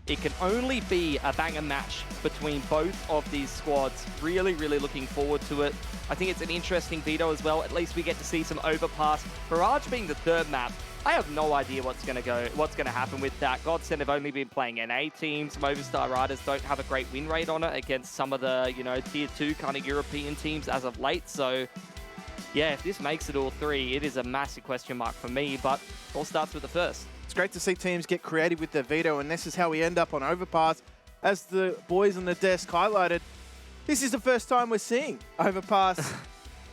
it can only be a banger match between both of these squads. Really, really looking forward to it. I think it's an interesting veto as well. At least we get to see some Overpass. Barrage being the third map, I have no idea what's going to happen with that. GODSENT have only been playing NA teams. Movistar Riders don't have a great win rate on it against some of the, tier 2 kind of European teams as of late. So yeah, if this makes it all three, it is a massive question mark for me, but it all starts with the first. It's great to see teams get creative with their veto, and this is how we end up on Overpass. As the boys on the desk highlighted, this is the first time we're seeing Overpass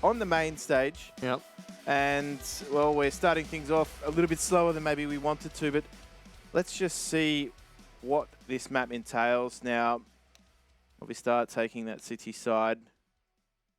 on the main stage. Yep. And, well, we're starting things off a little bit slower than maybe we wanted to, but let's just see what this map entails. Now, we start taking that city side.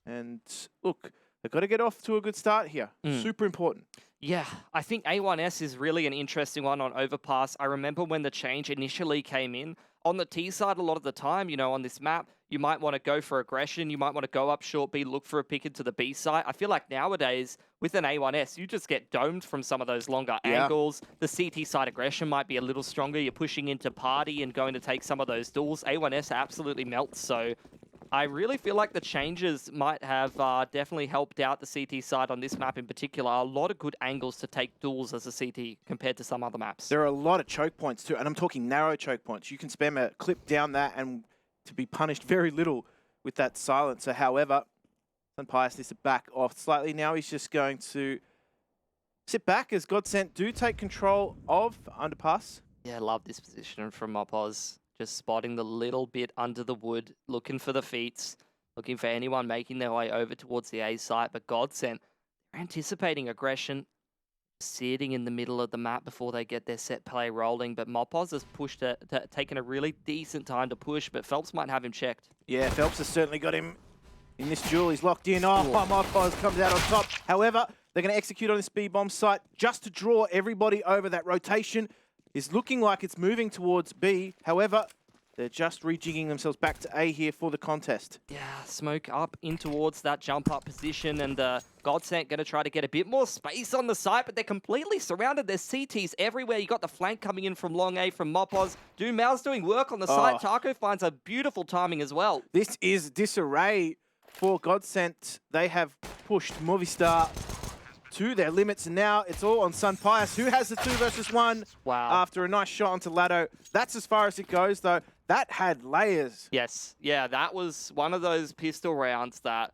And, look, they've got to get off to a good start here. Super important. Yeah, I think A1S is really an interesting one on Overpass. I remember when the change initially came in. On the T side, a lot of the time, on this map, you might want to go for aggression. You might want to go up short B, look for a pick into the B side. I feel like nowadays, with an A1S, you just get domed from some of those longer angles. The CT side aggression might be a little stronger. You're pushing into party and going to take some of those duels. A1S absolutely melts, so I really feel like the changes might have definitely helped out the CT side on this map in particular. A lot of good angles to take duels as a CT compared to some other maps. There are a lot of choke points too, and I'm talking narrow choke points. You can spam a clip down that and to be punished very little with that silencer. However, Sunpius needs to back off slightly. Now he's just going to sit back as GODSENT do take control of Underpass. Yeah, I love this position from Mopoz. Just spotting the little bit under the wood, looking for the feats, looking for anyone making their way over towards the A site. But GODSENT, they're anticipating aggression, sitting in the middle of the map before they get their set play rolling. But Mopoz has pushed it, taken a really decent time to push, but Phelps might have him checked. Yeah, Phelps has certainly got him in this duel. He's locked in. Oh, Mopoz comes out on top. However, they're going to execute on this B-bomb site just to draw everybody over. That rotation is looking like it's moving towards B. However, they're just rejigging themselves back to A here for the contest. Yeah, smoke up in towards that jump up position, and GODSENT going to try to get a bit more space on the site, but they're completely surrounded. There's CTs everywhere. You got the flank coming in from long A from Mopoz. Mal's doing work on the site. Taco finds a beautiful timing as well. This is disarray for GODSENT. They have pushed Movistar to their limits, and now it's all on Sunpius, who has the 2 versus 1 after a nice shot onto Lado. That's as far as it goes, though. That had layers. Yes. Yeah, that was one of those pistol rounds that,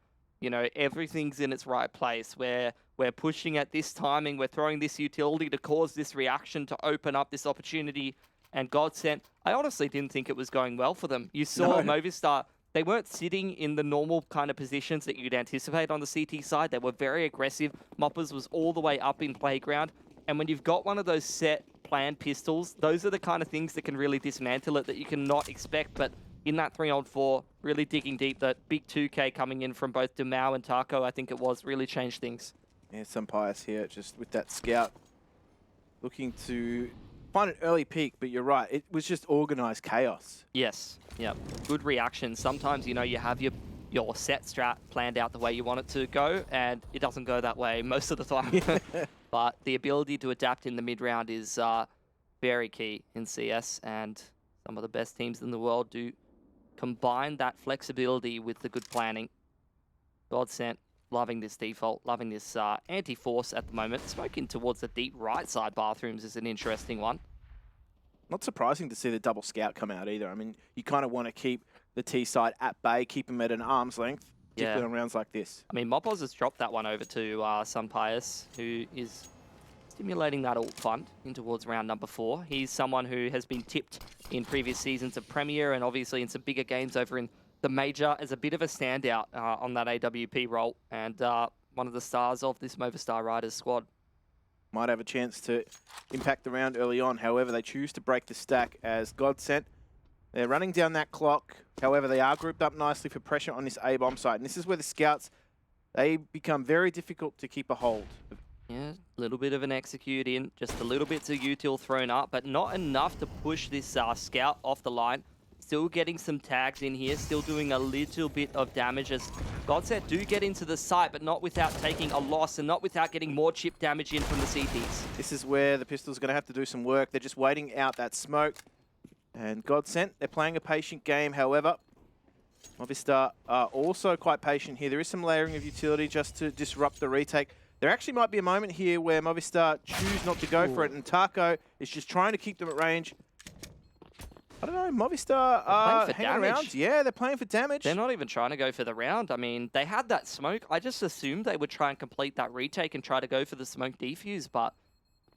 everything's in its right place, where we're pushing at this timing, we're throwing this utility to cause this reaction, to open up this opportunity, and GODSENT, I honestly didn't think it was going well for them. You saw Movistar, they weren't sitting in the normal kind of positions that you'd anticipate on the CT side. They were very aggressive. Moppers was all the way up in playground. And when you've got one of those set planned pistols, those are the kind of things that can really dismantle it that you cannot expect. But in that 3-on-4, really digging deep, that big 2K coming in from both Demao and Taco, I think it was, really changed things. Yeah, Sunpius here just with that scout looking to find an early peak, but you're right, it was just organized chaos. Yes, yeah, good reaction. Sometimes, you have your set strat planned out the way you want it to go, and it doesn't go that way most of the time. But the ability to adapt in the mid-round is very key in CS, and some of the best teams in the world do combine that flexibility with the good planning. GODSENT loving this default, loving this anti-force at the moment. Smoking towards the deep right side bathrooms is an interesting one. Not surprising to see the double scout come out either. I mean, you kind of want to keep the T side at bay, keep them at an arm's length, particularly on rounds like this. I mean, Mopoz has dropped that one over to Sunpius, who is stimulating that ult fund in towards round number 4. He's someone who has been tipped in previous seasons of Premier and obviously in some bigger games over in the Major as a bit of a standout on that AWP role, and one of the stars of this Movistar Riders squad. Might have a chance to impact the round early on. However, they choose to break the stack as GODSENT. They're running down that clock. However, they are grouped up nicely for pressure on this A-bomb site. And this is where the scouts, they become very difficult to keep a hold. Yeah, a little bit of an execute in, just a little bits of util thrown up, but not enough to push this scout off the line. Still getting some tags in here, still doing a little bit of damage as GODSENT do get into the site, but not without taking a loss and not without getting more chip damage in from the CTs. This is where the Pistols are going to have to do some work. They're just waiting out that smoke. And GODSENT, they're playing a patient game. However, Movistar are also quite patient here. There is some layering of utility just to disrupt the retake. There actually might be a moment here where Movistar choose not to go for it, and Taco is just trying to keep them at range. I don't know, Movistar are hanging around. Yeah, they're playing for damage. They're not even trying to go for the round. I mean, they had that smoke. I just assumed they would try and complete that retake and try to go for the smoke defuse, but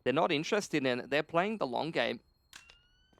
they're not interested in it. They're playing the long game.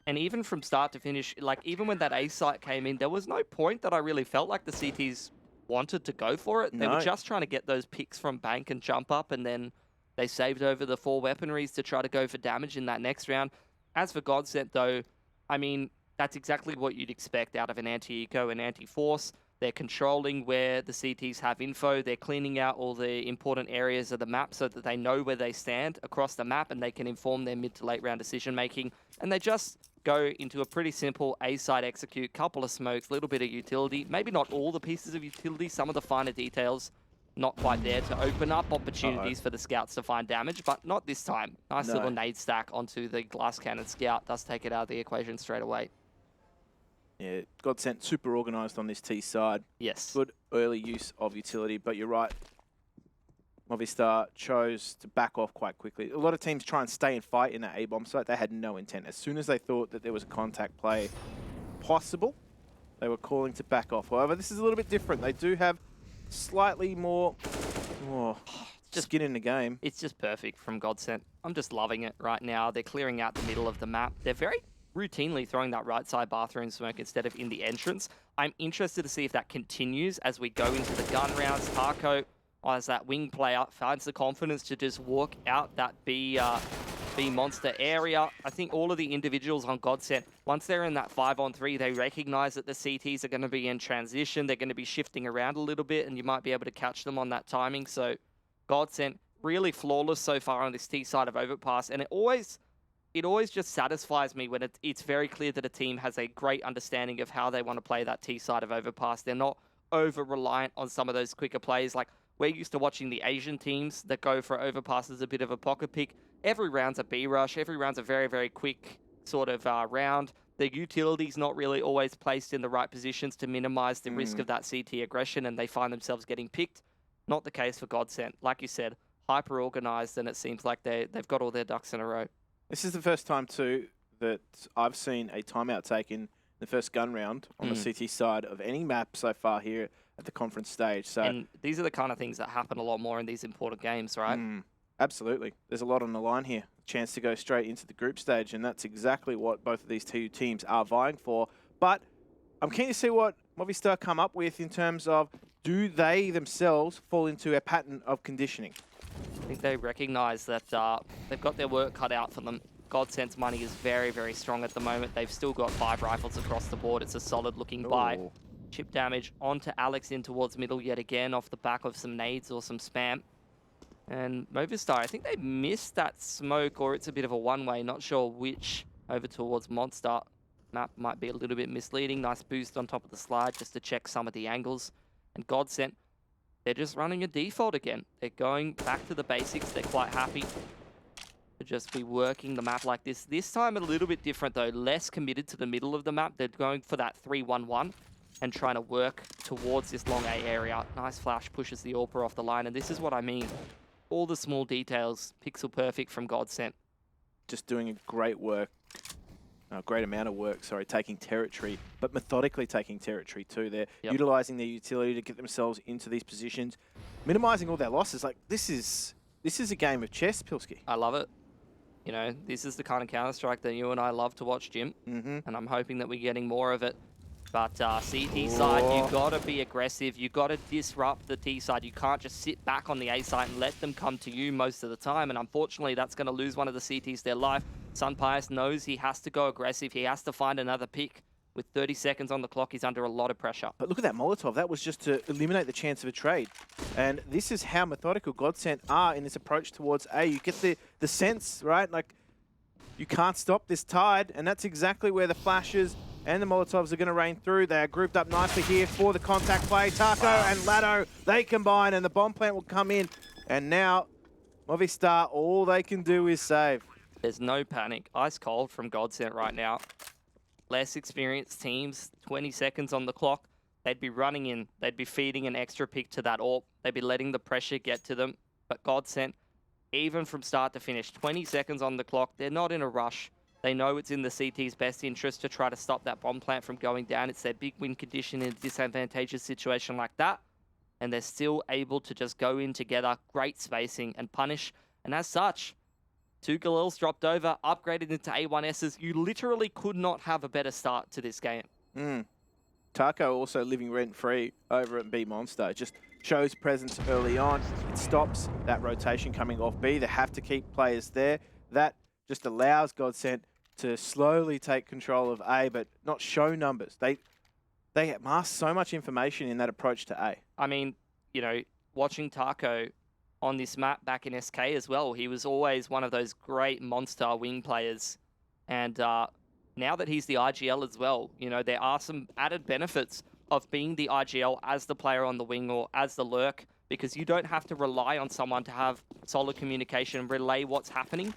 And even from start to finish, like even when that A site came in, there was no point that I really felt like the CTs wanted to go for it. They were just trying to get those picks from bank and jump up, and then they saved over the 4 weaponries to try to go for damage in that next round. As for GODSENT though, I mean, that's exactly what you'd expect out of an anti-eco and anti-force. They're controlling where the CTs have info. They're cleaning out all the important areas of the map so that they know where they stand across the map and they can inform their mid to late round decision making. And they just go into a pretty simple A-side execute, couple of smokes, little bit of utility. Maybe not all the pieces of utility, some of the finer details not quite there to open up opportunities for the scouts to find damage, but not this time. Nice little nade stack onto the glass cannon scout does take it out of the equation straight away. Yeah, GODSENT super organised on this T side. Yes. Good early use of utility, but you're right. Movistar chose to back off quite quickly. A lot of teams try and stay and fight in that A-bomb site. They had no intent. As soon as they thought that there was a contact play possible, they were calling to back off. However, this is a little bit different. They do have slightly more skin in the game. It's just perfect from GODSENT. I'm just loving it right now. They're clearing out the middle of the map. They're very routinely throwing that right side bathroom smoke instead of in the entrance. I'm interested to see if that continues as we go into the gun rounds. Taco, as that wing player, finds the confidence to just walk out that B monster area. I think all of the individuals on GODSENT, once they're in that 5-on-3, they recognize that the CTs are going to be in transition. They're going to be shifting around a little bit, and you might be able to catch them on that timing. So GODSENT, really flawless so far on this T side of Overpass, and it always just satisfies me when it's very clear that a team has a great understanding of how they want to play that T side of Overpass. They're not over-reliant on some of those quicker plays. Like, we're used to watching the Asian teams that go for Overpass as a bit of a pocket pick. Every round's a B-rush. Every round's a very, very quick sort of round. The utility's not really always placed in the right positions to minimize the risk of that CT aggression, and they find themselves getting picked. Not the case for GODSENT. Like you said, hyper-organized, and it seems like they've got all their ducks in a row. This is the first time, too, that I've seen a timeout taken the first gun round on the CT side of any map so far here at the conference stage. So, and these are the kind of things that happen a lot more in these important games, right? Absolutely. There's a lot on the line here. Chance to go straight into the group stage, and that's exactly what both of these two teams are vying for. But I'm keen to see what Movistar come up with in terms of, do they themselves fall into a pattern of conditioning? I think they recognize that they've got their work cut out for them. GODSENT's money is very, very strong at the moment. They've still got 5 rifles across the board. It's a solid-looking buy. Chip damage onto Alex in towards middle yet again off the back of some nades or some spam. And Movistar, I think they missed that smoke, or it's a bit of a one-way, not sure which, over towards Monster. Map might be a little bit misleading. Nice boost on top of the slide just to check some of the angles. And GODSENT, they're just running a default again. They're going back to the basics. They're quite happy to just be working the map like this. This time a little bit different though, less committed to the middle of the map. They're going for that 3-1-1 and trying to work towards this long A area. Nice flash pushes the AWPer off the line, and this is what I mean. All the small details, pixel perfect from GODSENT. Just doing a great amount of work, taking territory, but methodically taking territory too. They're utilizing their utility to get themselves into these positions, minimizing all their losses. Like, this is a game of chess, Pilski. I love it. You know, this is the kind of Counter-Strike that you and I love to watch, Jim. And I'm hoping that we're getting more of it. But CT side, you got to be aggressive. You got to disrupt the T side. You can't just sit back on the A side and let them come to you most of the time. And unfortunately, that's going to lose one of the CTs their life. Sunpius knows he has to go aggressive. He has to find another pick. With 30 seconds on the clock, he's under a lot of pressure. But look at that Molotov. That was just to eliminate the chance of a trade. And this is how methodical GODSENT are in this approach towards A. You get the sense, right? Like, you can't stop this tide. And that's exactly where the flashes and the Molotovs are going to rain through. They are grouped up nicely here for the contact play. Taco and Lado, they combine, and the bomb plant will come in. And now, Movistar, all they can do is save. There's no panic. Ice cold from GODSENT right now. less experienced teams, 20 seconds on the clock, they'd be running in, they'd be feeding an extra pick to that AWP, they'd be letting the pressure get to them. But GODSENT, even from start to finish, 20 seconds on the clock, they're not in a rush. They know it's in the CT's best interest to try to stop that bomb plant from going down. It's their big win condition in a disadvantageous situation like that. And they're still able to just go in together, great spacing and punish. And as such, 2 Galils dropped over, upgraded into A1Ss. You literally could not have a better start to this game. Taco also living rent-free over at B Monster. It just shows presence early on. It stops that rotation coming off B. They have to keep players there. That just allows GODSENT to slowly take control of A, but not show numbers. They mask so much information in that approach to A. I mean, you know, watching Taco on this map back in SK as well, he was always one of those great monster wing players. And now that he's the IGL as well, you know, there are some added benefits of being the IGL as the player on the wing or as the lurk, because you don't have to rely on someone to have solid communication and relay what's happening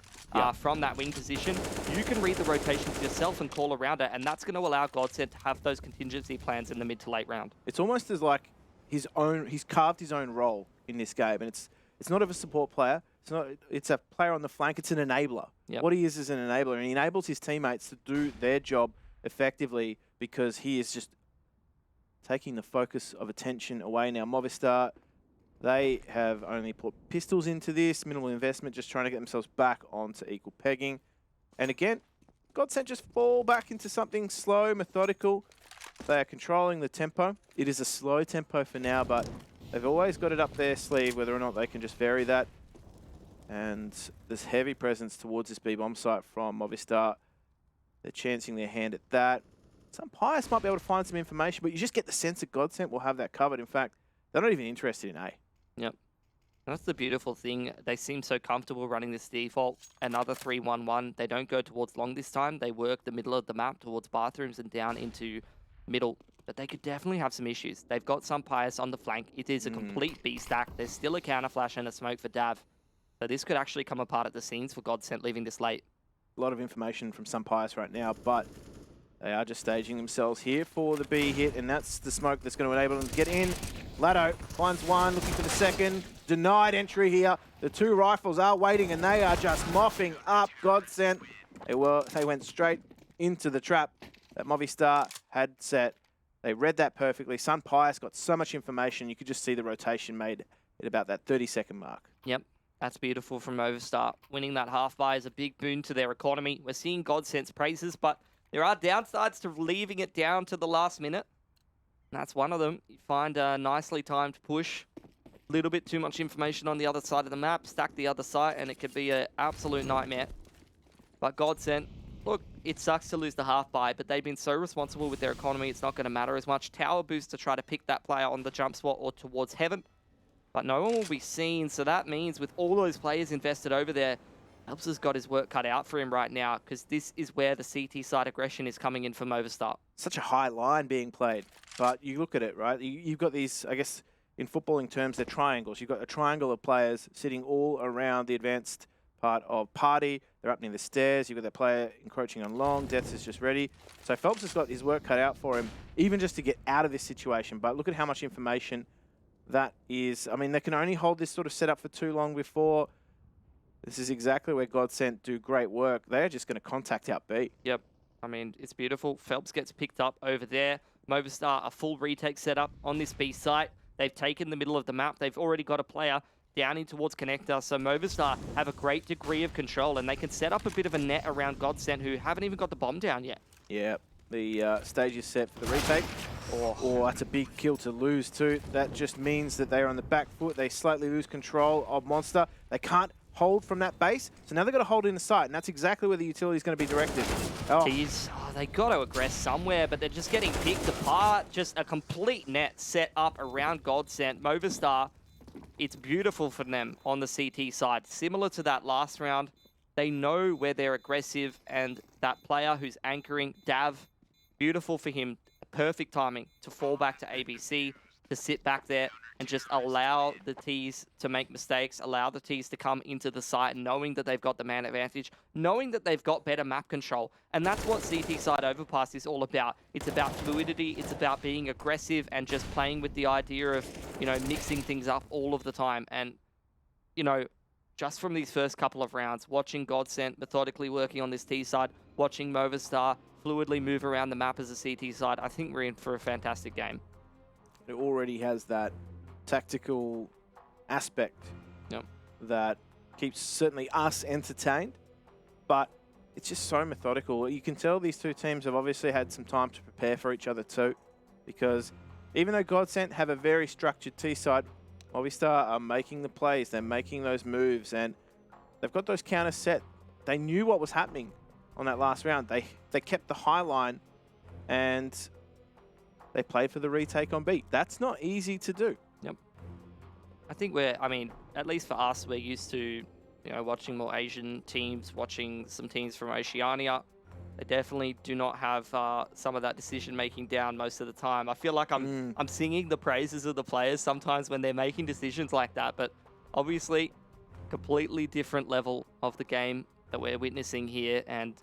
from that wing position. You can read the rotations yourself and call around it, and that's going to allow GODSENT to have those contingency plans in the mid to late round. It's almost as like he's carved his own role in this game, and it's not of a support player. It's a player on the flank. It's an enabler. Yep. What he is an enabler, and he enables his teammates to do their job effectively because he is just taking the focus of attention away. Now, Movistar, they have only put pistols into this, minimal investment, just trying to get themselves back onto equal pegging. And again, GODSENT just fall back into something slow, methodical. They are controlling the tempo. It is a slow tempo for now, but they've always got it up their sleeve, whether or not they can just vary that. And there's heavy presence towards this B-bomb site from Movistar. They're chancing their hand at that. Some Pius might be able to find some information, but you just get the sense that GODSENT will have that covered. In fact, they're not even interested in A. Yep. That's the beautiful thing. They seem so comfortable running this default. Another 3-1-1. They don't go towards long this time. They work the middle of the map towards bathrooms and down into middle. But they could definitely have some issues. They've got some Pius on the flank. It is a complete B stack. There's still a counter flash and a smoke for Dav. So this could actually come apart at the seams for GODSENT leaving this late. A lot of information from some Pius right now, but they are just staging themselves here for the B hit, and that's the smoke that's going to enable them to get in. Lado finds one, looking for the second. Denied entry here. The 2 rifles are waiting, and they are just mopping up GODSENT. They went straight into the trap that Movistar had set. They read that perfectly. Sun Pius got so much information, you could just see the rotation made at about that 30-second mark. Yep. That's beautiful from Movistar. Winning that half buy is a big boon to their economy. We're seeing GODSENT's praises, but there are downsides to leaving it down to the last minute. And that's one of them. You find a nicely timed push. A little bit too much information on the other side of the map. Stack the other side, and it could be an absolute nightmare. But GODSENT, look, it sucks to lose the half buy, but they've been so responsible with their economy, it's not going to matter as much. Tower boost to try to pick that player on the jump spot or towards heaven. But no one will be seen, so that means with all those players invested over there, Phelps has got his work cut out for him right now, because this is where the CT side aggression is coming in for Movistar. Such a high line being played, but you look at it, right? You've got these, I guess, in footballing terms, they're triangles. You've got a triangle of players sitting all around the advanced part of Party. They're up near the stairs. You've got that player encroaching on long. Deaths is just ready. So Phelps has got his work cut out for him, even just to get out of this situation. But look at how much information that is. I mean, they can only hold this sort of setup for too long before. This is exactly where GODSENT do great work. They're just going to contact out B. Yep. I mean, it's beautiful. Phelps gets picked up over there. Movistar, a full retake setup on this B site. They've taken the middle of the map. They've already got a player down in towards connector. So Movistar have a great degree of control, and they can set up a bit of a net around GODSENT, who haven't even got the bomb down yet. Yeah. The stage is set for the retake. Oh, that's a big kill to lose too. That just means that they're on the back foot. They slightly lose control of Monster. They can't hold from that base, so now they've got to hold in the site, and that's exactly where the utility is going to be directed. They got to aggress somewhere, but they're just getting picked apart. Just a complete net set up around GODSENT. Movistar, it's beautiful for them on the CT side. Similar to that last round, they know where they're aggressive, and that player who's anchoring, Dav, beautiful for him. Perfect timing to fall back to ABC. to sit back there and just allow the Ts to make mistakes, allow the Ts to come into the site, knowing that they've got the man advantage, knowing that they've got better map control. And that's what CT side Overpass is all about. It's about fluidity, it's about being aggressive and just playing with the idea of, you know, mixing things up all of the time. And, you know, just from these first couple of rounds, watching GODSENT methodically working on this T side, watching Movistar fluidly move around the map as a CT side, I think we're in for a fantastic game. It already has that tactical aspect that keeps certainly us entertained, but it's just so methodical. You can tell these two teams have obviously had some time to prepare for each other too, because even though GODSENT have a very structured T side, Movistar are making the plays, they're making those moves, and they've got those counters set. They knew what was happening on that last round. They kept the high line, and they played for the retake on beat. That's not easy to do. Yep. I think I mean, at least for us, we're used to, you know, watching more Asian teams, watching some teams from Oceania. They definitely do not have some of that decision-making down most of the time. I feel like I'm singing the praises of the players sometimes when they're making decisions like that, but obviously, completely different level of the game that we're witnessing here, and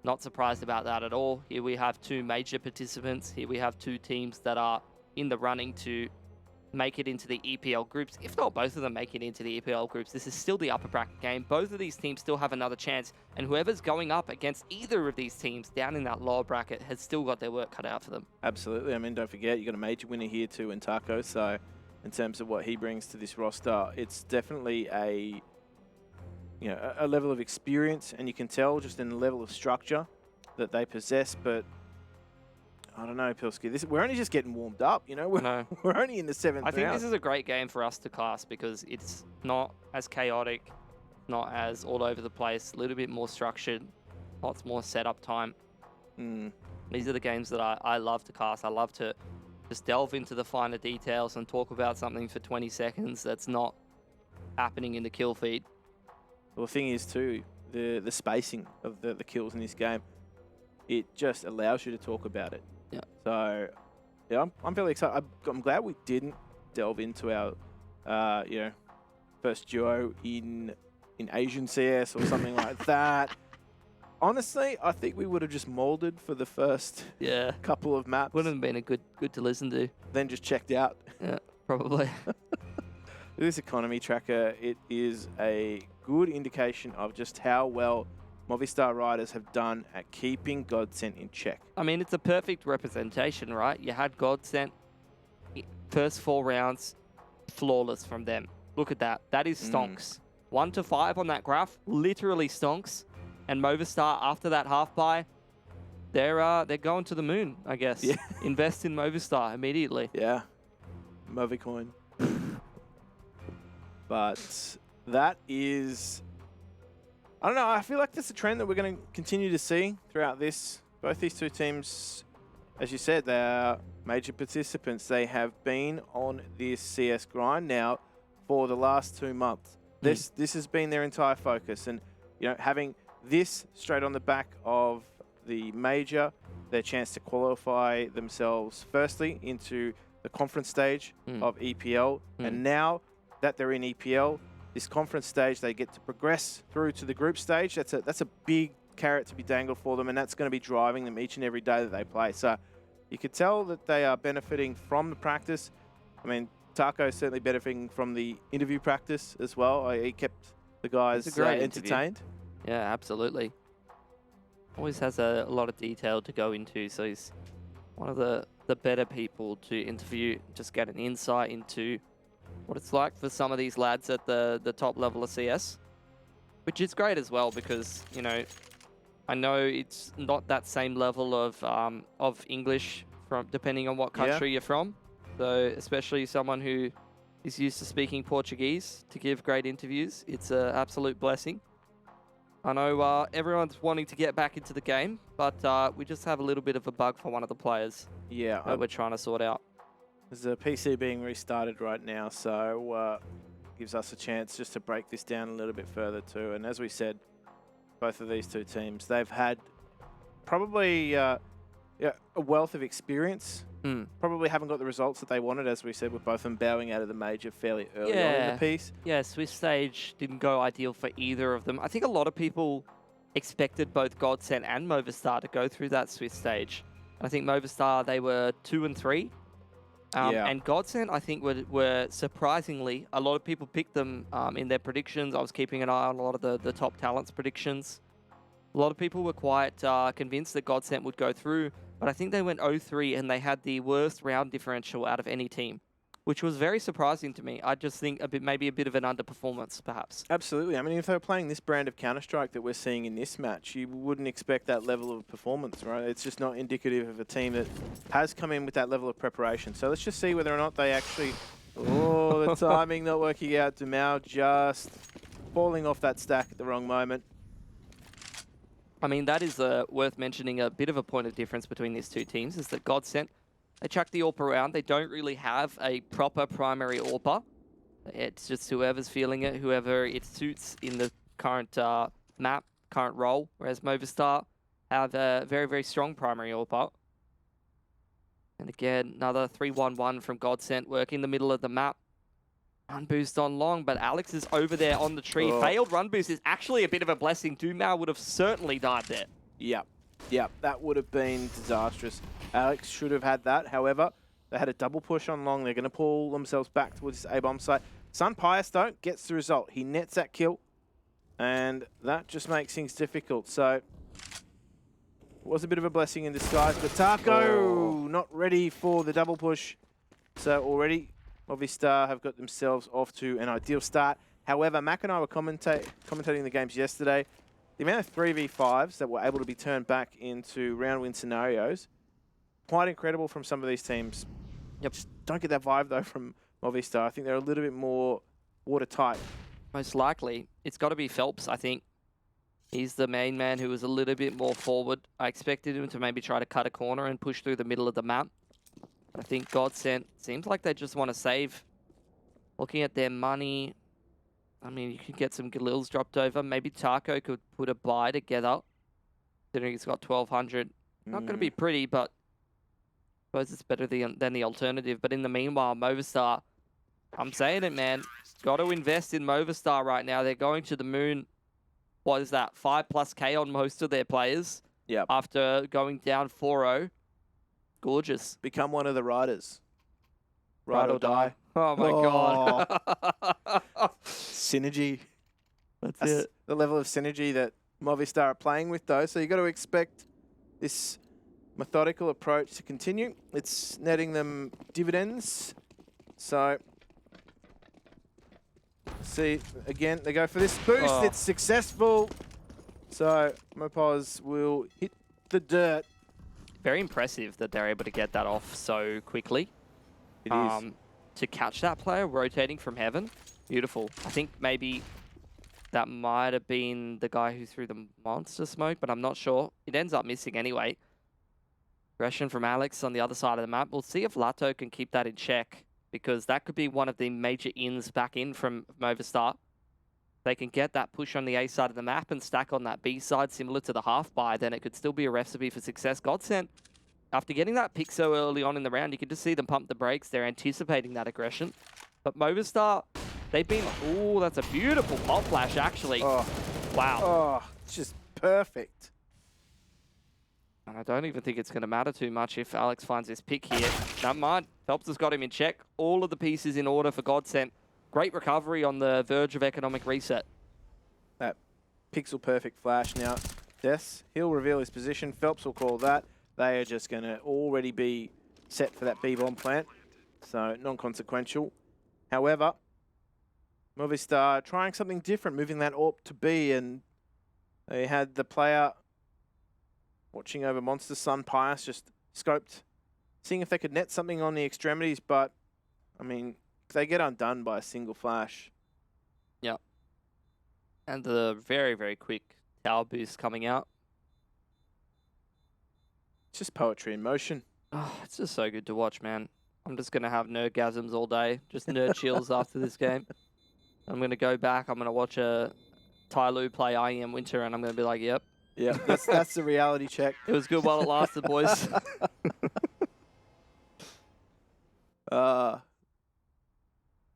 not surprised about that at all. Here we have two major participants. Here we have two teams that are in the running to make it into the EPL groups. If not both of them make it into the EPL groups, this is still the upper bracket game. Both of these teams still have another chance, and whoever's going up against either of these teams down in that lower bracket has still got their work cut out for them. Absolutely. I mean, don't forget, you've got a major winner here too in Taco, so in terms of what he brings to this roster, it's definitely a level of experience, and you can tell just in the level of structure that they possess. But I don't know, Pilski. We're only just getting warmed up, you know. We're only in the 7th round. I think this is a great game for us to class because it's not as chaotic, not as all over the place, a little bit more structured, lots more setup time. These are the games that I love to cast. I love to just delve into the finer details and talk about something for 20 seconds that's not happening in the kill feed. Well, the thing is too, the spacing of the kills in this game, it just allows you to talk about it. Yeah. So, yeah, I'm fairly excited. I'm glad we didn't delve into our, first duo in Asian CS or something like that. Honestly, I think we would have just molded for the first couple of maps. Wouldn't have been a good to listen to. Then just checked out. Yeah, probably. This economy tracker, it is a good indication of just how well Movistar Riders have done at keeping GODSENT in check. I mean, it's a perfect representation, right? You had GODSENT, first 4 rounds, flawless from them. Look at that. That is stonks. 1 to 5 on that graph, literally stonks. And Movistar, after that half buy, they're going to the moon, I guess. Yeah. Invest in Movistar immediately. Yeah. Movicoin. But that is, I don't know, I feel like that's a trend that we're going to continue to see throughout this. Both these two teams, as you said, they are major participants. They have been on this CS grind now for the last 2 months. This has been their entire focus, and you know, having this straight on the back of the major, their chance to qualify themselves firstly into the conference stage of EPL, and now that they're in EPL, this conference stage, they get to progress through to the group stage. That's a big carrot to be dangled for them, and that's going to be driving them each and every day that they play. So you could tell that they are benefiting from the practice. I mean, Taco is certainly benefiting from the interview practice as well. He kept the guys entertained. Yeah, absolutely. Always has a lot of detail to go into, so he's one of the better people to interview, just get an insight into what it's like for some of these lads at the top level of CS, which is great as well because, you know, I know it's not that same level of English from depending on what country you're from. So especially someone who is used to speaking Portuguese to give great interviews, it's an absolute blessing. I know everyone's wanting to get back into the game, but we just have a little bit of a bug for one of the players that we're trying to sort out. There's a PC being restarted right now, so gives us a chance just to break this down a little bit further too. And as we said, both of these two teams, they've had probably a wealth of experience. Mm. Probably haven't got the results that they wanted, as we said, with both of them bowing out of the major fairly early on in the piece. Yeah, Swiss stage didn't go ideal for either of them. I think a lot of people expected both GODSENT and Movistar to go through that Swiss stage. I think Movistar, they were 2 and 3. And GODSENT, I think, were surprisingly, a lot of people picked them in their predictions. I was keeping an eye on a lot of the top talents predictions. A lot of people were quite convinced that GODSENT would go through, but I think they went 0-3 and they had the worst round differential out of any team, which was very surprising to me. I just think maybe a bit of an underperformance, perhaps. Absolutely. I mean, if they were playing this brand of Counter-Strike that we're seeing in this match, you wouldn't expect that level of performance, right? It's just not indicative of a team that has come in with that level of preparation. So let's just see whether or not they actually... Oh, the timing not working out. Dumao just falling off that stack at the wrong moment. I mean, that is worth mentioning. A bit of a point of difference between these two teams is that GODSENT, they chuck the AWP around. They don't really have a proper primary AWPer. It's just whoever's feeling it, whoever it suits in the current map, current role. Whereas Movistar have a very, very strong primary AWPer. And again, another 3-1-1 from GODSENT, working in the middle of the map. Run boost on long, but Alex is over there on the tree. Oh. Failed run boost is actually a bit of a blessing. Dumao would have certainly died there. Yep, that would have been disastrous. Alex should have had that. However, they had a double push on long. They're going to pull themselves back towards this A-bomb site. Sun Pius, though, gets the result. He nets that kill, and that just makes things difficult. So, it was a bit of a blessing in disguise, but Taco not ready for the double push. So already, Movistar have got themselves off to an ideal start. However, Mac and I were commentating the games yesterday. The amount of 3v5s that were able to be turned back into round win scenarios, quite incredible from some of these teams. Yep. Just don't get that vibe, though, from Movistar. I think they're a little bit more watertight. Most likely. It's got to be Phelps, I think. He's the main man who was a little bit more forward. I expected him to maybe try to cut a corner and push through the middle of the map. I think GODSENT seems like they just want to save. Looking at their money, I mean, you could get some Galils dropped over. Maybe Taco could put a buy together. Considering he's got 1,200. Not going to be pretty, but I suppose it's better than the alternative. But in the meanwhile, Movistar, I'm saying it, man. Got to invest in Movistar right now. They're going to the moon. What is that? 5+ K on most of their players. Yep. After going down 4-0. Gorgeous. Become one of the riders. Ride or die. Oh my god. Synergy. That's it. The level of synergy that Movistar are playing with, though. So you got to expect this methodical approach to continue. It's netting them dividends. So, see, again, they go for this boost. Oh. It's successful. So, Mopaz will hit the dirt. Very impressive that they're able to get that off so quickly. It is. To catch that player rotating from heaven. Beautiful. I think maybe that might have been the guy who threw the monster smoke, but I'm not sure. It ends up missing anyway. Aggression from Alex on the other side of the map. We'll see if Lato can keep that in check, because that could be one of the major ins back in from Movistar. They can get that push on the A side of the map and stack on that B side, similar to the half buy, then it could still be a recipe for success. GODSENT, after getting that pick so early on in the round, you can just see them pump the brakes. They're anticipating that aggression. But Movistar, they've been... Oh, that's a beautiful pop flash, actually. Oh. Wow. Oh, it's just perfect. And I don't even think it's going to matter too much if Alex finds his pick here. Never mind. Phelps has got him in check. All of the pieces in order for GODSENT. Great recovery on the verge of economic reset. That pixel perfect flash. Now, Deaths, he'll reveal his position. Phelps will call that. They are just going to already be set for that B-bomb plant. So, non-consequential. However, Movistar trying something different, moving that AWP to B, and they had the player watching over Monster Sun Pius just scoped, seeing if they could net something on the extremities, but, I mean, they get undone by a single flash. Yep. And the very, very quick tower boost coming out. It's just poetry in motion. Oh, it's just so good to watch, man. I'm just going to have nerdgasms all day. Just nerd chills after this game. I'm going to go back. I'm going to watch a Tyloo play IEM Winter, and I'm going to be like, yep. Yeah, that's the reality check. It was good while it lasted, boys.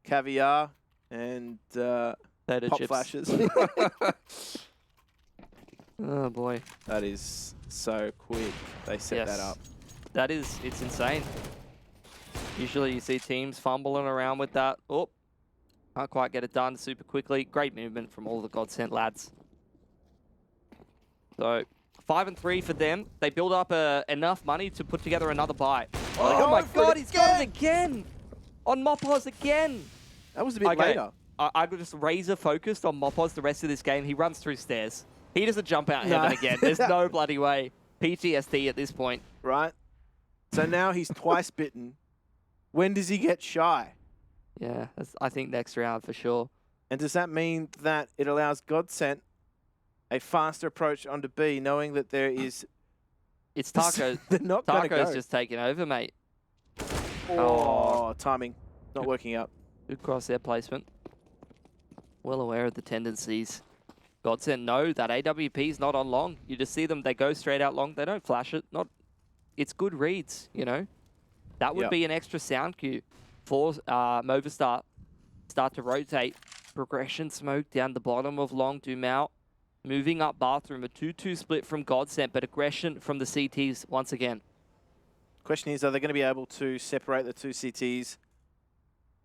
Caviar and Potato pop chips. flashes. Oh boy. That is so quick. They set that up. It's insane. Usually you see teams fumbling around with that. Oh, can't quite get it done super quickly. Great movement from all the GODSENT lads. So 5-3 for them. They build up enough money to put together another buy. Oh my god, he's got it again! On Mopoz again! That was a bit later. I just razor focused on Mopoz the rest of this game. He runs through stairs. He doesn't jump out heaven again. There's no bloody way. PTSD at this point. Right. So now he's twice bitten. When does he get shy? Yeah, I think next round for sure. And does that mean that it allows GODSENT a faster approach onto B, knowing that there is... It's Taco. They're not going to go. Taco's just taking over, mate. Oh, timing. Not working out. Good crosshair placement. Well aware of the tendencies. GODSENT know that AWP's not on long. You just see them, they go straight out long. They don't flash it. It's good reads, you know. That would be an extra sound cue for Movistar. Start to rotate. Progression smoke down the bottom of long. Dumao moving up bathroom. A 2-2 split from GODSENT, but aggression from the CTs once again. Question is, are they going to be able to separate the two CTs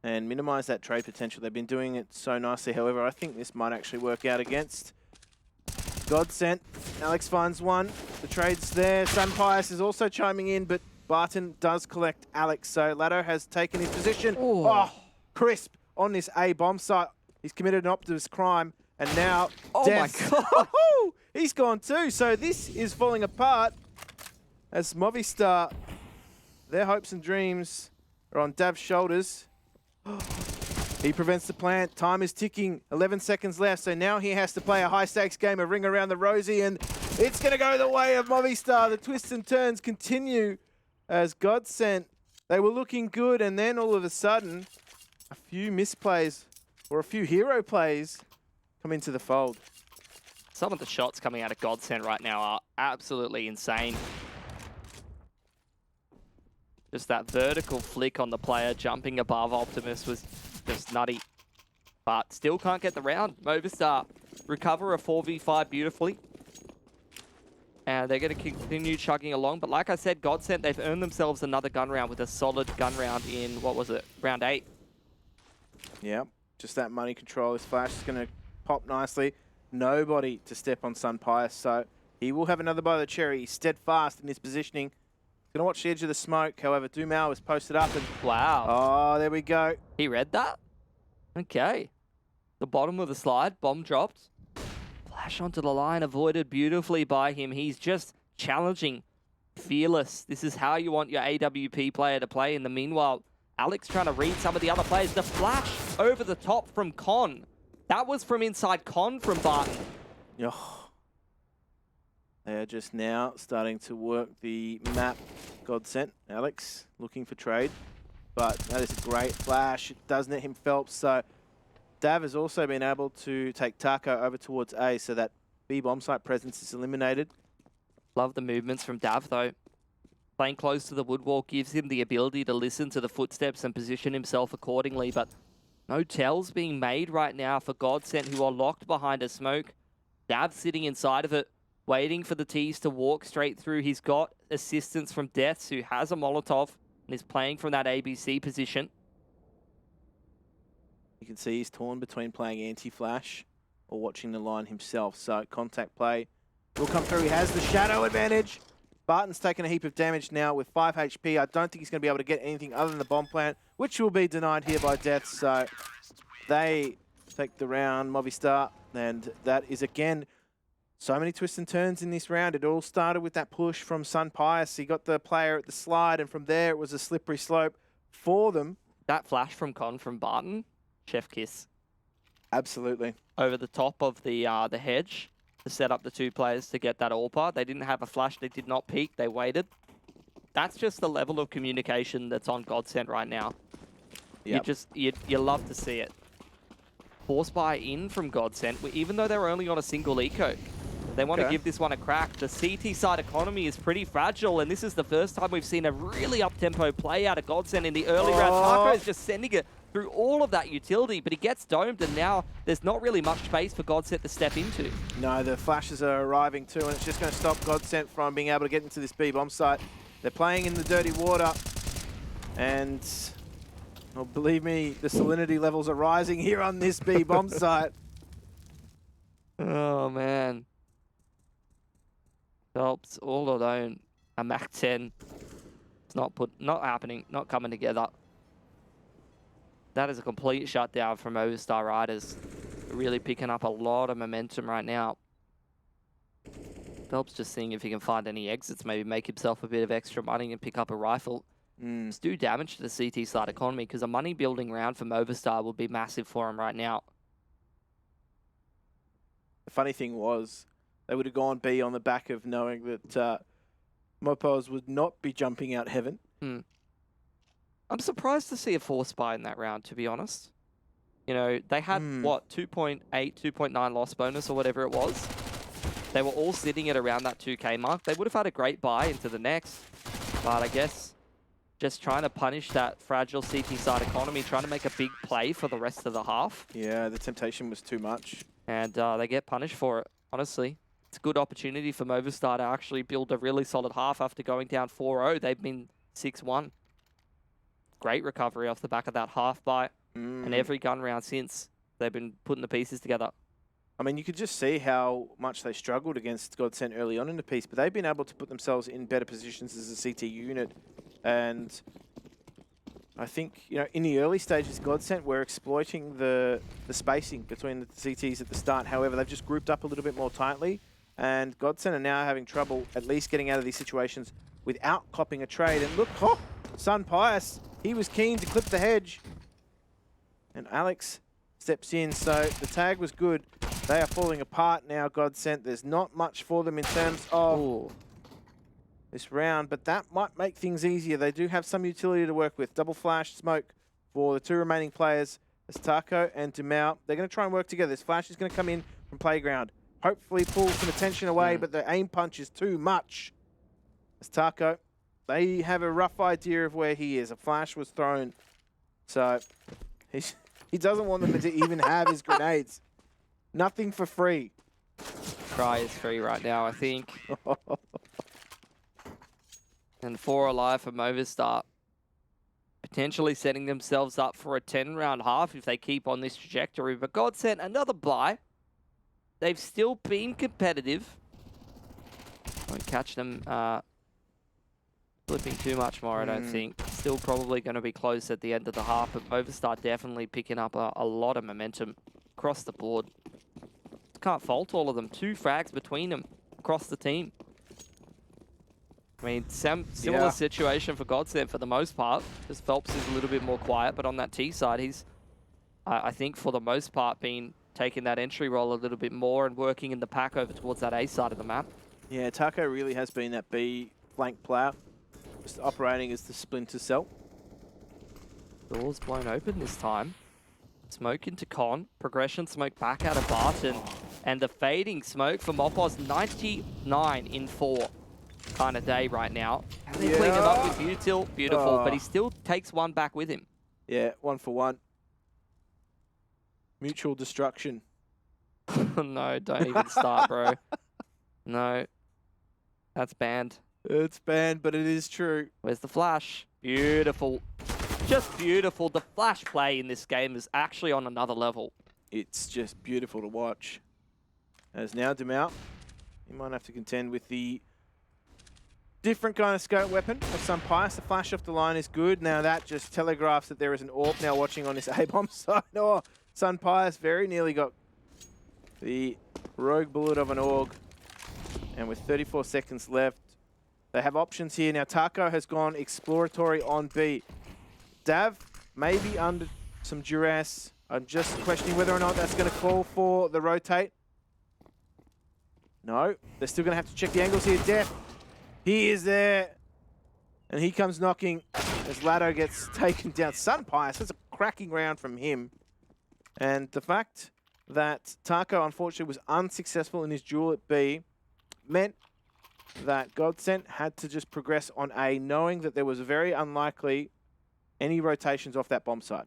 and minimize that trade potential? They've been doing it so nicely. However, I think this might actually work out against GODSENT. Alex finds one. The trade's there. Sunpius is also chiming in, but Barton does collect Alex. So Laddo has taken his position. Ooh. Oh, crisp on this A bomb site. He's committed an Optimus crime. And now, Death. My god. He's gone too. So this is falling apart as Movistar, their hopes and dreams are on Dav's shoulders. He prevents the plant. Time is ticking. 11 seconds left. So now he has to play a high-stakes game, a ring around the rosy, and it's going to go the way of Movistar. The twists and turns continue as GODSENT. They were looking good, and then all of a sudden, a few misplays or a few hero plays come into the fold. Some of the shots coming out of GODSENT right now are absolutely insane. Just that vertical flick on the player jumping above Optimus was just nutty. But still can't get the round. Movistar recover a 4v5 beautifully. And they're going to continue chugging along. But like I said, GODSENT, they've earned themselves another gun round with a solid gun round in, what was it, round 8. Yeah, just that money control. This flash is going to pop nicely. Nobody to step on Sunpius, so he will have another bite of the cherry. He's steadfast in his positioning. Gonna watch the edge of the smoke. However, Dumao is posted up and... Wow. Oh, there we go. He read that? Okay. The bottom of the slide, bomb dropped. Flash onto the line, avoided beautifully by him. He's just challenging, fearless. This is how you want your AWP player to play. In the meanwhile, Alex trying to read some of the other players. The flash over the top from Con. That was from inside Con from Barton. Oh. They're just now starting to work the map. GODSENT, Alex, looking for trade. But that is a great flash. It does net him Phelps. So Dav has also been able to take Taco over towards A, so that B bomb site presence is eliminated. Love the movements from Dav, though. Playing close to the woodwall gives him the ability to listen to the footsteps and position himself accordingly. But no tells being made right now for GODSENT, who are locked behind a smoke. Dav sitting inside of it, waiting for the T's to walk straight through. He's got assistance from Deaths, who has a Molotov and is playing from that ABC position. You can see he's torn between playing anti-flash or watching the line himself. So contact play will come through. He has the shadow advantage. Barton's taken a heap of damage now with 5 HP. I don't think he's going to be able to get anything other than the bomb plant, which will be denied here by Deaths. So they take the round, Movistar, and that is again... So many twists and turns in this round. It all started with that push from Sunpius. He got the player at the slide, and from there it was a slippery slope for them. That flash from Con from Barton, chef kiss. Absolutely. Over the top of the hedge to set up the two players to get that AWPA. They didn't have a flash. They did not peek. They waited. That's just the level of communication that's on GODSENT right now. Yep. You love to see it. Force buy in from GODSENT, even though they were only on a single eco. They want to Okay. give this one a crack. The CT side economy is pretty fragile, and this is the first time we've seen a really up-tempo play out of GODSENT in the early round. Taco is just sending it through all of that utility, but he gets domed, and now there's not really much space for GODSENT to step into. No, the flashes are arriving too, and it's just going to stop GODSENT from being able to get into this B-bomb site. They're playing in the dirty water, and well, believe me, the salinity levels are rising here on this B-bomb site. Oh, man. Phelps all alone. A Mac 10. It's not happening, not coming together. That is a complete shutdown from Movistar Riders. Really picking up a lot of momentum right now. Phelps just seeing if he can find any exits, maybe make himself a bit of extra money and pick up a rifle. Just do damage to the CT side economy, because a money building round for Movistar would be massive for him right now. The funny thing was, they would have gone B on the back of knowing that Mopos would not be jumping out heaven. I'm surprised to see a 4-spy in that round, to be honest. You know, they had, what, 2.8, 2.9 loss bonus or whatever it was. They were all sitting at around that 2K mark. They would have had a great buy into the next. But I guess just trying to punish that fragile CT side economy, trying to make a big play for the rest of the half. Yeah, the temptation was too much. And they get punished for it, honestly. It's a good opportunity for Movistar to actually build a really solid half after going down 4-0. They've been 6-1. Great recovery off the back of that half buy. And every gun round since, they've been putting the pieces together. I mean, you could just see how much they struggled against GODSENT early on in the piece, but they've been able to put themselves in better positions as a CT unit. And I think, you know, in the early stages, GODSENT were exploiting the spacing between the CTs at the start. However, they've just grouped up a little bit more tightly, and GODSENT are now having trouble at least getting out of these situations without copping a trade. And look, Sun Pius, he was keen to clip the hedge. And Alex steps in, so the tag was good. They are falling apart now, GODSENT. There's not much for them in terms of this round, but that might make things easier. They do have some utility to work with. Double flash smoke for the two remaining players. As Taco and Dumao, they're going to try and work together. This flash is going to come in from Playground. Hopefully pull some attention away, but the aim punch is too much. As Taco, they have a rough idea of where he is. A flash was thrown, so he doesn't want them to even have his grenades. Nothing for free. Try is free right now, I think. And 4 alive for Movistar. Potentially setting themselves up for a 10-round half if they keep on this trajectory. But GODSENT, another buy. They've still been competitive. Won't catch them flipping too much more, I don't think. Still probably going to be close at the end of the half, but Movistar definitely picking up a lot of momentum across the board. Can't fault all of them. 2 frags between them across the team. I mean, similar situation for GODSENT for the most part. Just Phelps is a little bit more quiet, but on that T side, he's, I think, for the most part, been taking that entry role a little bit more and working in the pack over towards that A side of the map. Yeah, Taco really has been that B flank player, just operating as the splinter cell. Doors blown open this time. Smoke into Con. Progression smoke back out of Barton. And the fading smoke for Mopos, 99 in 4 kind of day right now. And they clean him up with util. Beautiful, but he still takes one back with him. Yeah, 1 for 1. Mutual destruction. No, don't even start, bro. No. That's banned. It's banned, but it is true. Where's the flash? Beautiful. Just beautiful. The flash play in this game is actually on another level. It's just beautiful to watch. As now Dumao, he might have to contend with the different kind of scope weapon of Sun Pius. The flash off the line is good. Now that just telegraphs that there is an AWP now watching on this A-bomb side. Oh, Sun Pius very nearly got the rogue bullet of an AUG. And with 34 seconds left, they have options here. Now Taco has gone exploratory on B. Dav maybe under some duress. I'm just questioning whether or not that's going to call for the rotate. No, they're still going to have to check the angles here. Def, he is there. And he comes knocking as Lado gets taken down. Sun Pius, that's a cracking round from him. And the fact that Taco, unfortunately, was unsuccessful in his duel at B meant that GODSENT had to just progress on A, knowing that there was very unlikely any rotations off that bomb site.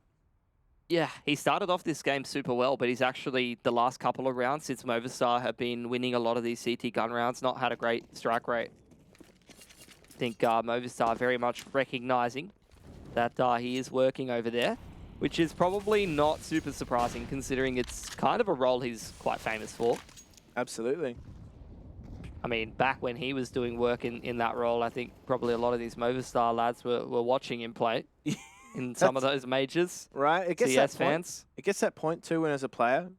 Yeah, he started off this game super well, but he's actually, the last couple of rounds since Movistar have been winning a lot of these CT gun rounds, not had a great strike rate. I think Movistar very much recognizing that he is working over there, which is probably not super surprising considering it's kind of a role he's quite famous for. Absolutely. I mean, back when he was doing work in that role, I think probably a lot of these Movistar lads were watching him play in some of those majors. Right. It gets CS that point, fans. It gets that point too when as a player,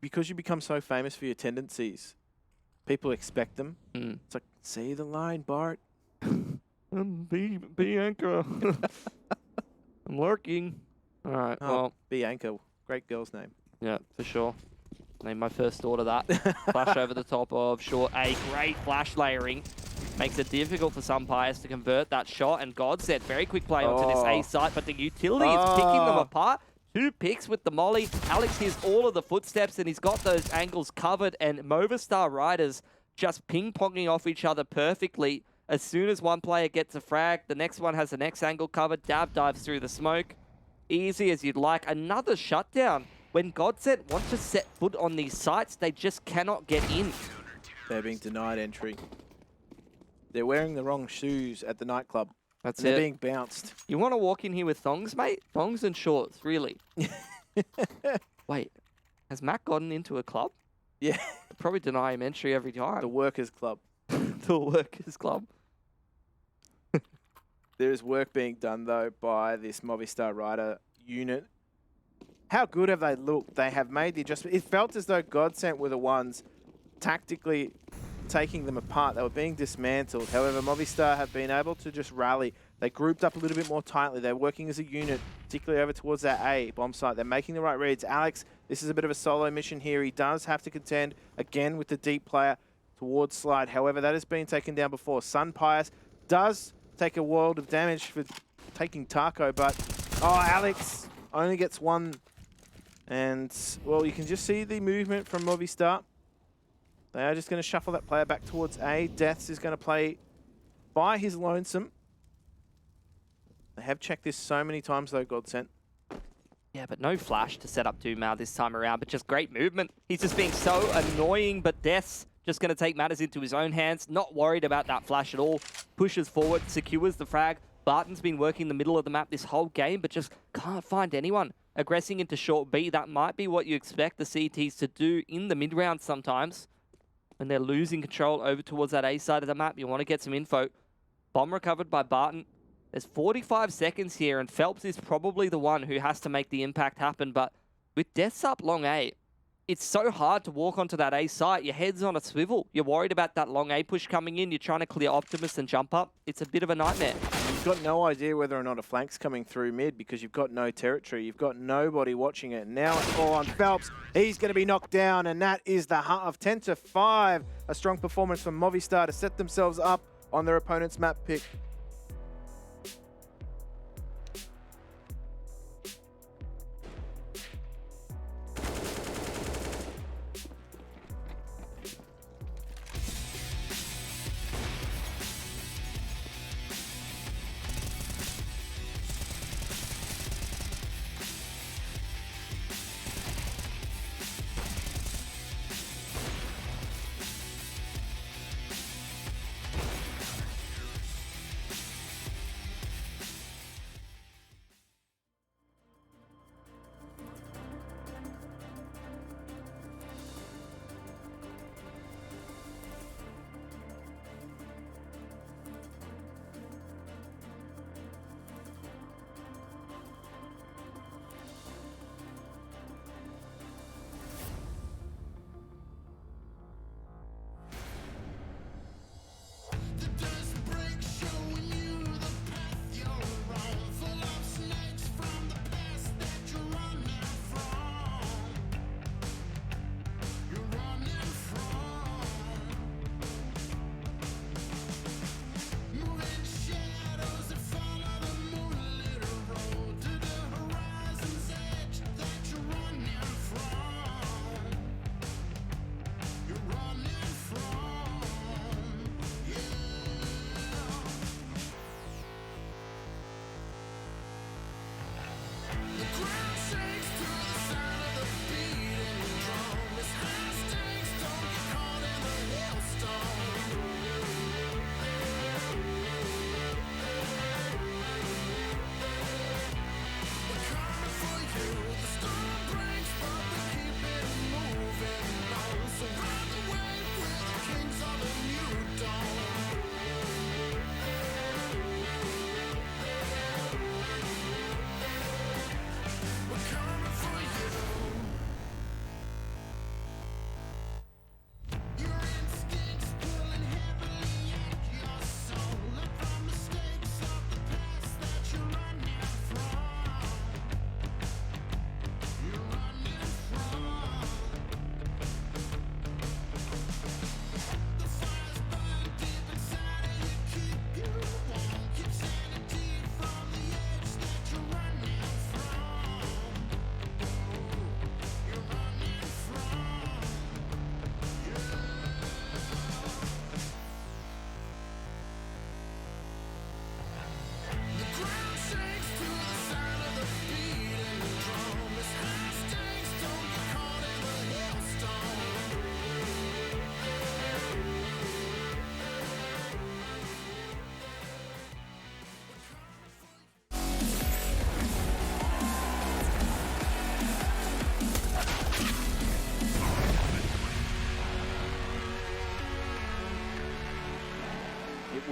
because you become so famous for your tendencies, people expect them. It's like, see the line, Bart. Be anchor. I'm lurking. All right, well. Bianca, great girl's name. Yeah, for sure. Name my first daughter that. Flash over the top of short A. Great flash layering. Makes it difficult for some players to convert that shot. And GODSENT, very quick play onto this A site, but the utility is picking them apart. 2 picks with the molly. Alex hears all of the footsteps, and he's got those angles covered. And Movistar riders just ping-ponging off each other perfectly. As soon as one player gets a frag, the next one has the next angle covered. Dab dives through the smoke. Easy as you'd like. Another shutdown. When GODSENT want to set foot on these sites, they just cannot get in. They're being denied entry. They're wearing the wrong shoes at the nightclub. That's it. They're being bounced. You want to walk in here with thongs, mate? Thongs and shorts, really. Wait, has Matt gotten into a club? Yeah. They'll probably deny him entry every time. The workers' club. The workers' club. There is work being done, though, by this Movistar rider unit. How good have they looked? They have made the adjustment. It felt as though GODSENT were the ones tactically taking them apart. They were being dismantled. However, Movistar have been able to just rally. They grouped up a little bit more tightly. They're working as a unit, particularly over towards that A bomb site. They're making the right reads. Alex, this is a bit of a solo mission here. He does have to contend again with the deep player towards Slide. However, that has been taken down before. Sun Pius does take a world of damage for taking Taco, but Alex only gets one. And, well, you can just see the movement from Movistar. They are just going to shuffle that player back towards A. Deaths is going to play by his lonesome. They have checked this so many times, though, GODSENT. Yeah, but no flash to set up Doomao this time around, but just great movement. He's just being so annoying, but Deaths just going to take matters into his own hands. Not worried about that flash at all. Pushes forward, secures the frag. Barton's been working the middle of the map this whole game, but just can't find anyone. Aggressing into short B, that might be what you expect the CTs to do in the mid-round sometimes. When they're losing control over towards that A side of the map, you want to get some info. Bomb recovered by Barton. There's 45 seconds here, and Phelps is probably the one who has to make the impact happen, but with Deaths up long A, it's so hard to walk onto that A site. Your head's on a swivel. You're worried about that long A push coming in. You're trying to clear Optimus and jump up. It's a bit of a nightmare. You've got no idea whether or not a flank's coming through mid because you've got no territory. You've got nobody watching it. Now it's all on Phelps. He's going to be knocked down, and that is the heart of 10-5. A strong performance from Movistar to set themselves up on their opponent's map pick.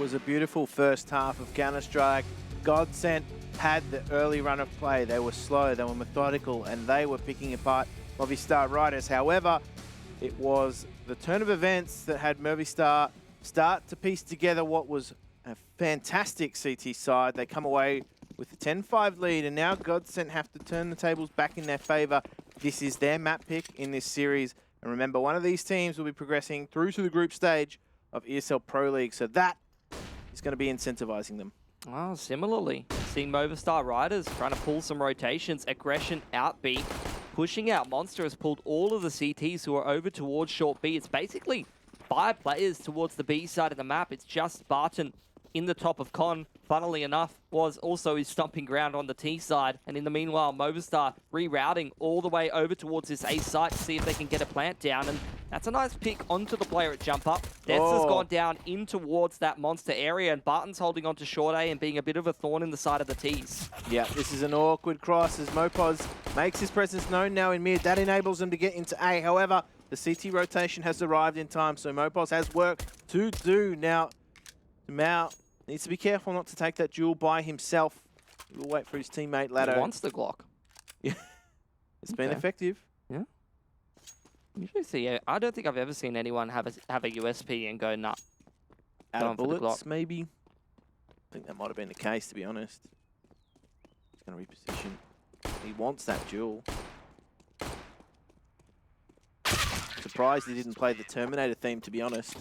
was a beautiful first half of Counter-Strike. GODSENT had the early run of play. They were slow, they were methodical, and they were picking apart Movistar Riders. However, it was the turn of events that had Movistar start to piece together what was a fantastic CT side. They come away with a 10-5 lead, and now GODSENT have to turn the tables back in their favor. This is their map pick in this series. And remember, one of these teams will be progressing through to the group stage of ESL Pro League, so that is going to be incentivizing them. Oh, similarly, seeing Movistar Riders trying to pull some rotations, aggression out B, pushing out Monster has pulled all of the CTs who are over towards short B. It's basically 5 players towards the B side of the map. It's just Barton in the top of Con, funnily enough, was also his stomping ground on the T side. And in the meanwhile, Movistar rerouting all the way over towards this A site to see if they can get a plant down. And that's a nice pick onto the player at jump up. Deaths has gone down in towards that Monster area, and Barton's holding on to short A and being a bit of a thorn in the side of the Ts. Yeah, this is an awkward cross as Mopos makes his presence known now in mid. That enables them to get into A. However, the CT rotation has arrived in time, so Mopos has work to do. Now, Mao needs to be careful not to take that duel by himself. We'll wait for his teammate Lado. He wants the Glock. Yeah, it's been effective. Yeah. Usually see, I don't think I've ever seen anyone have a USP and go, nah. Out of bullets, maybe. I think that might have been the case, to be honest. He's going to reposition. He wants that duel. Surprised he didn't play the Terminator theme, to be honest.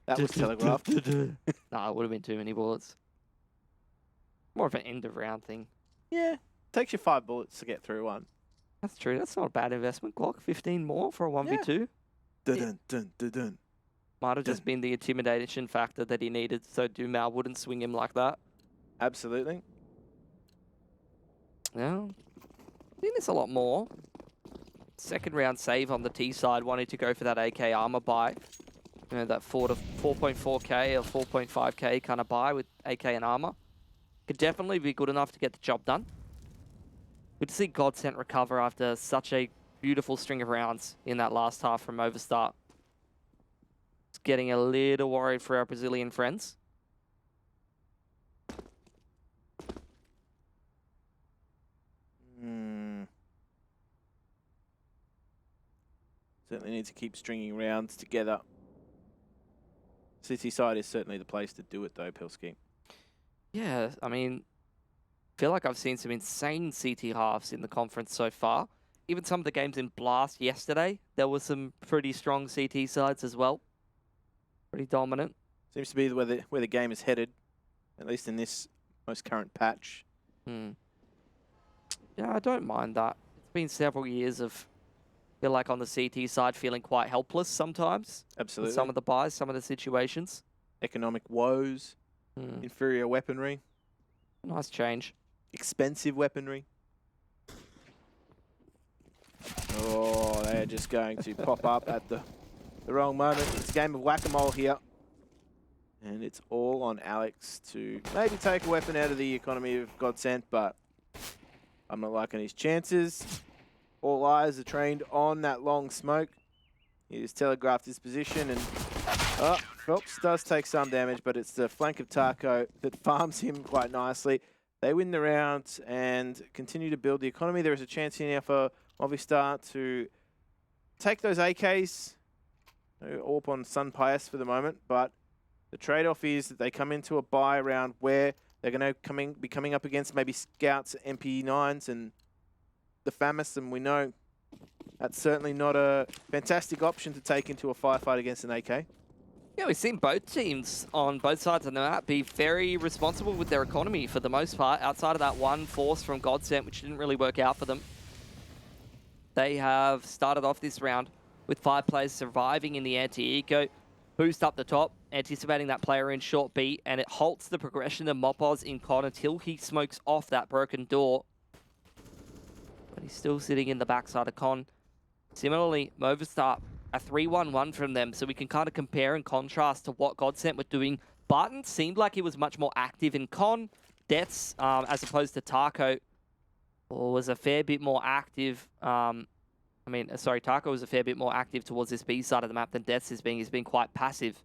That was telegraphed. Nah, it would have been too many bullets. More of an end of round thing. Yeah, takes you 5 bullets to get through one. That's true. That's not a bad investment. Glock 15 more for a 1v2. Dun, dun, dun, dun. Might have just been the intimidation factor that he needed, so Dumal wouldn't swing him like that. Absolutely. Yeah. I think there's a lot more. Second round save on the T side, wanting to go for that AK armor buy. You know, that 4.4k or 4.5k kind of buy with AK and armor. Could definitely be good enough to get the job done. Good to see GODSENT recover after such a beautiful string of rounds in that last half from Movistar. It's getting a little worried for our Brazilian friends. Certainly need to keep stringing rounds together. City side is certainly the place to do it, though, Pilski. Yeah, I mean, I feel like I've seen some insane CT halves in the conference so far. Even some of the games in Blast yesterday, there were some pretty strong CT sides as well. Pretty dominant. Seems to be where the game is headed, at least in this most current patch. Yeah, I don't mind that. It's been several years of, I feel like on the CT side, feeling quite helpless sometimes. Absolutely. With some of the buys, some of the situations. Economic woes, inferior weaponry. Nice change. Expensive weaponry. Oh, they're just going to pop up at the wrong moment. It's a game of whack-a-mole here. And it's all on Alex to maybe take a weapon out of the economy of GODSENT, but I'm not liking his chances. All eyes are trained on that long smoke. He has telegraphed his position, and Phelps does take some damage, but it's the flank of Taco that farms him quite nicely. They win the round and continue to build the economy. There is a chance here now for Movistar to take those AKs. AWP on Sun Pius for the moment, but the trade-off is that they come into a buy round where they're going to be coming up against maybe Scouts, MP9s, and the FAMAS, and we know that's certainly not a fantastic option to take into a firefight against an AK. Yeah, we've seen both teams on both sides of the map be very responsible with their economy for the most part, outside of that one force from GODSENT, which didn't really work out for them. They have started off this round with 5 players surviving in the anti-eco. Boost up the top, anticipating that player in short B, and it halts the progression of Mopos in Con until he smokes off that broken door. But he's still sitting in the backside of Con. Similarly, Movistar, a 3-1-1 from them, so we can kind of compare and contrast to what GODSENT were doing. Barton seemed like he was much more active in Con. Deaths, as opposed to Taco, was a fair bit more active. Taco was a fair bit more active towards this B side of the map than Deaths has been. He's been quite passive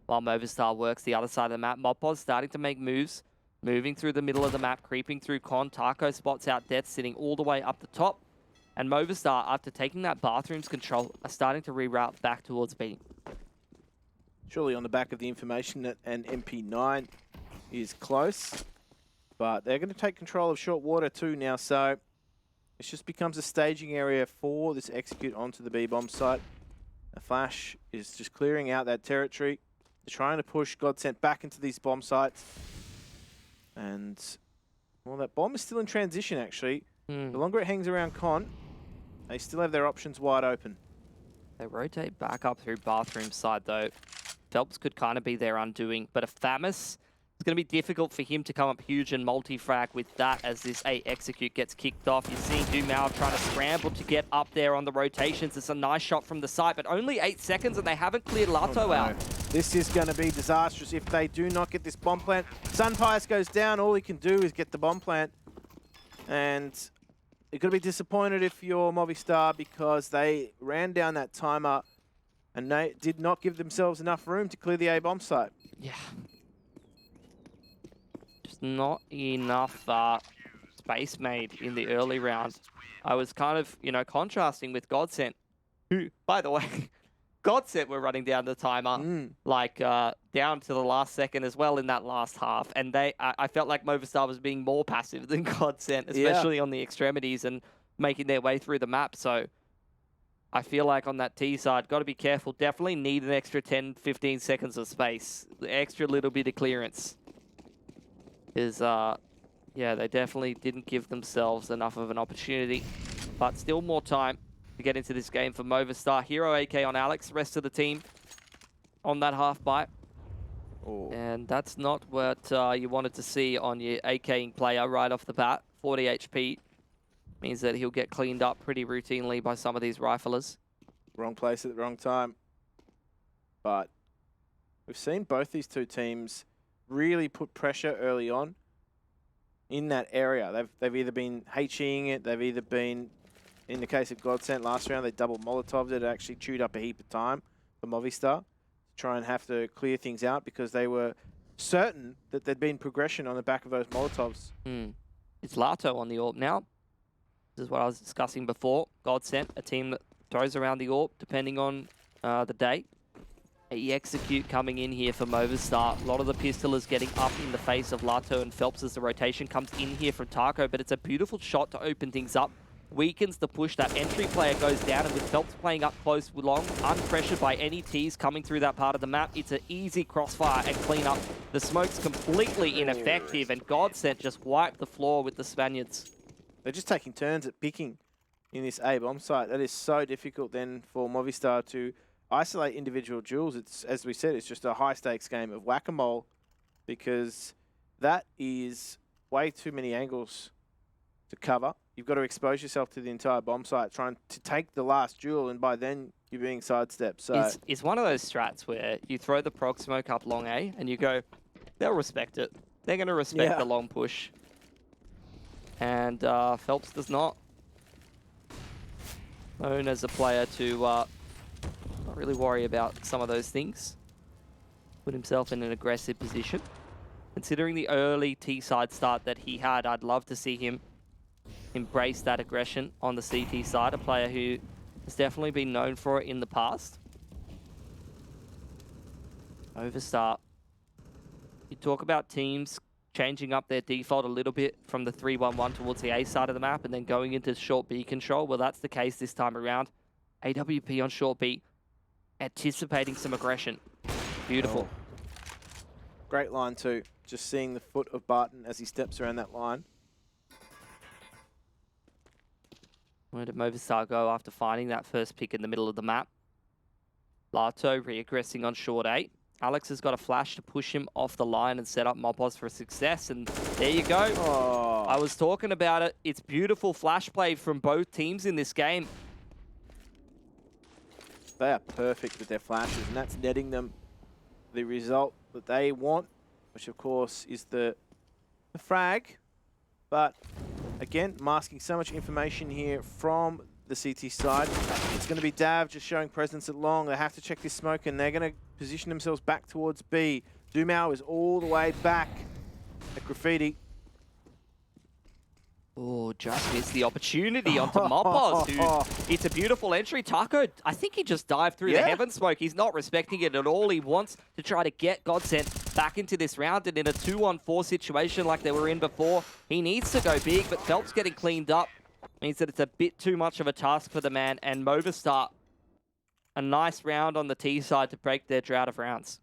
while Movistar works the other side of the map. Mopos starting to make moves, moving through the middle of the map, creeping through Con. Taco spots out Death, sitting all the way up the top. And Movistar, after taking that Bathrooms control, are starting to reroute back towards B. Surely on the back of the information that an MP9 is close. But they're going to take control of Short Water too now, so it just becomes a staging area for this execute onto the B-bomb site. A Flash is just clearing out that territory. They're trying to push GODSENT back into these bomb sites. And, well, that bomb is still in transition, actually. The longer it hangs around Con, they still have their options wide open. They rotate back up through Bathroom side, though. Phelps could kind of be their undoing, but a Famis, it's going to be difficult for him to come up huge and multi-frag with that as this A execute gets kicked off. You're seeing Dumao trying to scramble to get up there on the rotations. It's a nice shot from the side, but only 8 seconds and they haven't cleared Lato out. This is going to be disastrous if they do not get this bomb plant. Sunpice goes down. All he can do is get the bomb plant. And you're going to be disappointed if you're Movistar because they ran down that timer and they did not give themselves enough room to clear the A bomb site. Yeah. Just not enough space made in the early round. I was kind of, you know, contrasting with GODSENT, who, by the way, GODSENT were running down the timer, like down to the last second as well in that last half. And I felt like Movistar was being more passive than GODSENT, especially on the extremities and making their way through the map. So I feel like on that T side, got to be careful. Definitely need an extra 10, 15 seconds of space. The extra little bit of clearance is, yeah, they definitely didn't give themselves enough of an opportunity. But still more time to get into this game for Movistar. Hero AK on Alex, rest of the team on that half bite. And that's not what you wanted to see on your AKing player right off the bat. 40 HP means that he'll get cleaned up pretty routinely by some of these riflers. Wrong place at the wrong time. But we've seen both these two teams really put pressure early on in that area. They've either been HEing it, they've either been, in the case of GODSENT last round, they double Molotovs it. It actually chewed up a heap of time for Movistar to try and have to clear things out because they were certain that there'd been progression on the back of those Molotovs. It's Lato on the AWP now. This is what I was discussing before. GODSENT, a team that throws around the AWP depending on the day. A execute coming in here for Movistar. A lot of the pistolers getting up in the face of Lato and Phelps as the rotation comes in here from Taco, but it's a beautiful shot to open things up. Weakens the push. That entry player goes down, and with Phelps playing up close with long, unpressured by any Ts coming through that part of the map, it's an easy crossfire and clean up. The smoke's completely ineffective, and GODSENT just wiped the floor with the Spaniards. They're just taking turns at picking in this A bomb site. That is so difficult then for Movistar to isolate individual duels. It's, as we said, it's just a high stakes game of whack-a-mole because that is way too many angles to cover. You've got to expose yourself to the entire bomb site, trying to take the last duel, and by then you're being sidestepped. So it's one of those strats where you throw the prog smoke up long A and you go, they'll respect it. They're going to respect the long push. And Phelps does not. Known as a player to not really worry about some of those things. Put himself in an aggressive position. Considering the early T-side start that he had, I'd love to see him embrace that aggression on the CT side. A player who has definitely been known for it in the past. Movistar. You talk about teams changing up their default a little bit from the 3-1-1 towards the A side of the map and then going into short B control. Well, that's the case this time around. AWP on short B, anticipating some aggression. Beautiful. Great line too. Just seeing the foot of Barton as he steps around that line. Where did Movistar go after finding that first pick in the middle of the map? Lato re-aggressing on short A. Alex has got a flash to push him off the line and set up Mopos for success, and there you go. Oh. I was talking about it. It's beautiful flash play from both teams in this game. They are perfect with their flashes, and that's netting them the result that they want, which of course is the frag. But again, masking so much information here from the CT side. It's going to be Dav just showing presence at long. They have to check this smoke, and they're going to position themselves back towards B. Dumao is all the way back at Graffiti. Oh, just missed the opportunity onto Moppos, who it's a beautiful entry. Taco, I think he just dived through the heaven smoke. He's not respecting it at all. He wants to try to get GODSENT back into this round, and in a 2-on-4 situation like they were in before, he needs to go big, but Phelps getting cleaned up means that it's a bit too much of a task for the man, and Movistar, a nice round on the T side to break their drought of rounds.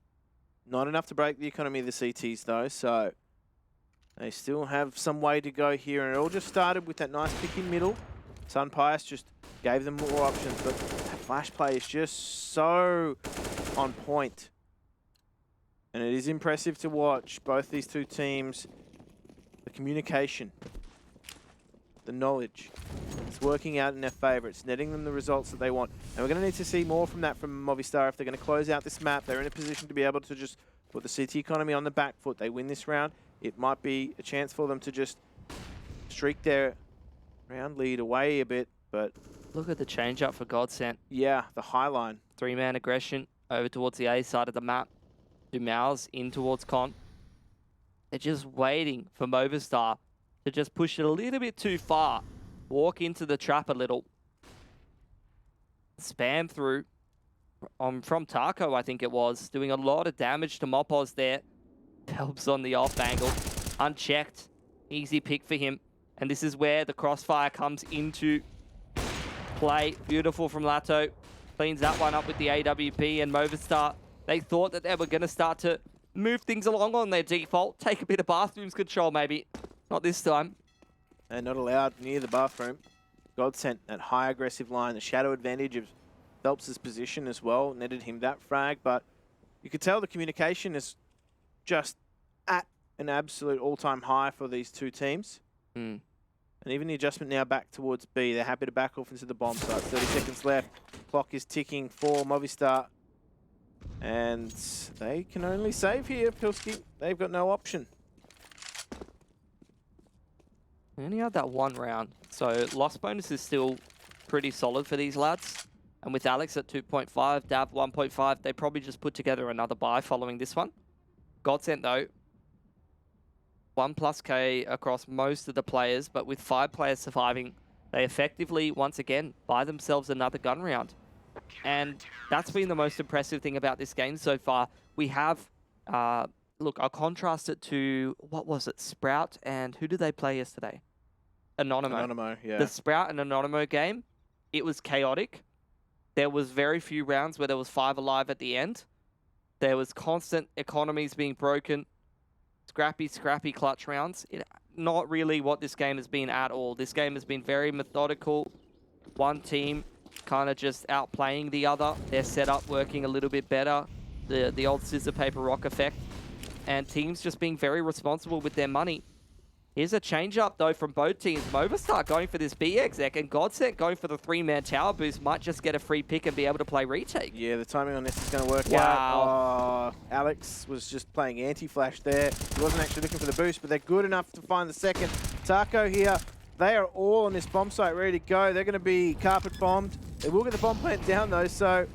Not enough to break the economy of the CTs, though, so they still have some way to go here, and it all just started with that nice pick in middle. Sun Pius just gave them more options, but that flash play is just so on point. And it is impressive to watch both these two teams. The communication, the knowledge, it's working out in their favour. It's netting them the results that they want. And we're going to need to see more from that from Movistar if they're going to close out this map. They're in a position to be able to just put the CT economy on the back foot. They win this round. It might be a chance for them to just streak their round lead away a bit, but... Look at the change-up for GODSENT. Yeah, the high line. 3-man aggression over towards the A side of the map. Dumao's in towards Con. They're just waiting for Movistar to just push it a little bit too far. Walk into the trap a little. Spam through from Taco, I think it was. Doing a lot of damage to Moppos there. Phelps on the off angle. Unchecked. Easy pick for him. And this is where the crossfire comes into play. Beautiful from Lato. Cleans that one up with the AWP, and Movistar, they thought that they were going to start to move things along on their default. Take a bit of bathrooms control maybe. Not this time. And not allowed near the bathroom. GODSENT, that high aggressive line. The shadow advantage of Phelps' position as well. Netted him that frag, but you could tell the communication is just at an absolute all-time high for these two teams. And even the adjustment now back towards B. They're happy to back off into the bomb site. 30 seconds left. Clock is ticking for Movistar. And they can only save here, Pilski. They've got no option. They only had that one round. So loss bonus is still pretty solid for these lads. And with Alex at 2.5, Dav 1.5, they probably just put together another buy following this one. GODSENT though, 1+ K across most of the players, but with 5 players surviving, they effectively, once again, buy themselves another gun round. And that's been the most impressive thing about this game so far. We have, look, I'll contrast it to, what was it, Sprout, and who did they play yesterday? Anonymo. Anonymo, yeah. The Sprout and Anonymo game, it was chaotic. There was very few rounds where there was 5 alive at the end. There was constant economies being broken. Scrappy clutch rounds. Not really what this game has been at all. This game has been very methodical. One team kind of just outplaying the other. Their setup working a little bit better. The old scissor, paper, rock effect. And teams just being very responsible with their money. Here's a change-up, though, from both teams. Movistar going for this B exec, and GODSENT going for the 3-man tower boost. Might just get a free pick and be able to play retake. Yeah, the timing on this is going to work Wow. out. Oh, Alex was just playing anti-flash there. He wasn't actually looking for the boost, but they're good enough to find the second. Taco here, they are all on this bomb site ready to go. They're going to be carpet bombed. They will get the bomb plant down, though, so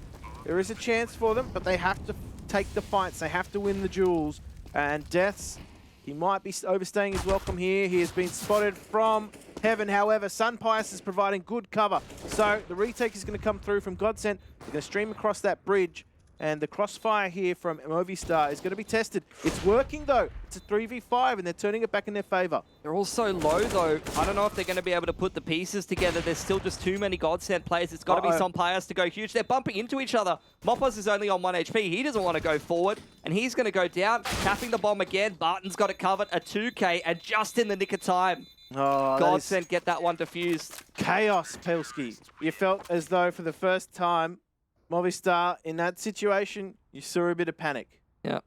there is a chance for them, but they have to take the fights. They have to win the duels. And Deaths, he might be overstaying his welcome here. He has been spotted from heaven. However, Sun Pius is providing good cover. So the retake is going to come through from GODSENT. They're going to stream across that bridge. And the crossfire here from Movistar is going to be tested. It's working, though. It's a 3v5, and they're turning it back in their favor. They're all so low, though. I don't know if they're going to be able to put the pieces together. There's still just too many GODSENT players. It's got to be some Pius to go huge. They're bumping into each other. Moppos is only on 1 HP. He doesn't want to go forward, and he's going to go down. Tapping the bomb again. Barton's got it covered. A 2K, and just in the nick of time. Oh, GODSENT get that one diffused. Chaos, Pilski. You felt as though for the first time, Movistar, in that situation, you saw a bit of panic. Yeah.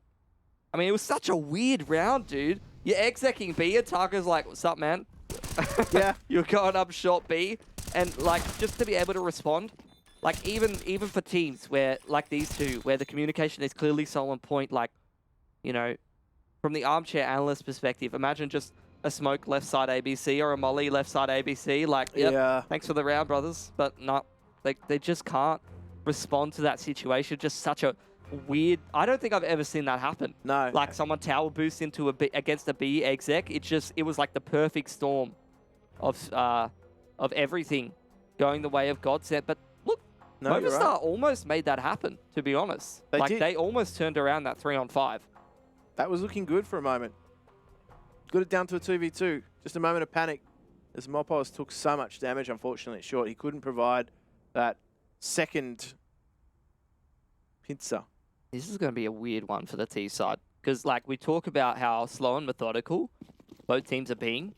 I mean, it was such a weird round, dude. You're execing B, and Taco's like, what's up, man? Yeah. You're going up short B. And, like, just to be able to respond, like, even for teams where, like these two, where the communication is clearly so on point, like, you know, from the armchair analyst perspective, imagine just a smoke left side ABC or a molly left side ABC. Like, yep, yeah. Thanks for the round, brothers. But no, like, they just can't respond to that situation. Just such a weird. I don't think I've ever seen that happen. No. Like someone tower boost into a B against a B exec. It was like the perfect storm of everything going the way of GODSENT. But look, No, you're Movistar right. almost made that happen, to be honest. They like did. they almost turned around that 3-on-5. That was looking good for a moment. Got it down to a 2v2. Just a moment of panic as Mopos took so much damage, unfortunately, short. He couldn't provide that second pincer. This is going to be a weird one for the T side. Because, like, we talk about how slow and methodical both teams are being.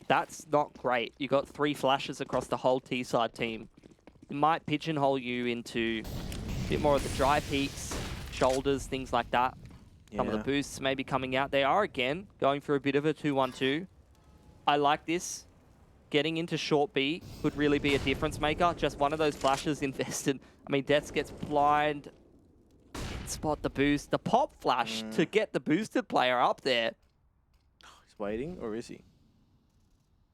That's not great. You got 3 flashes across the whole T side team. It might pigeonhole you into a bit more of the dry peaks, shoulders, things like that. Some of the boosts maybe coming out. They are, again, going for a bit of a 2-1-2. I like this. Getting into short B could really be a difference maker. Just one of those flashes invested. I mean, Deaths gets blind. Spot the boost. The pop flash to get the boosted player up there. He's waiting, or is he?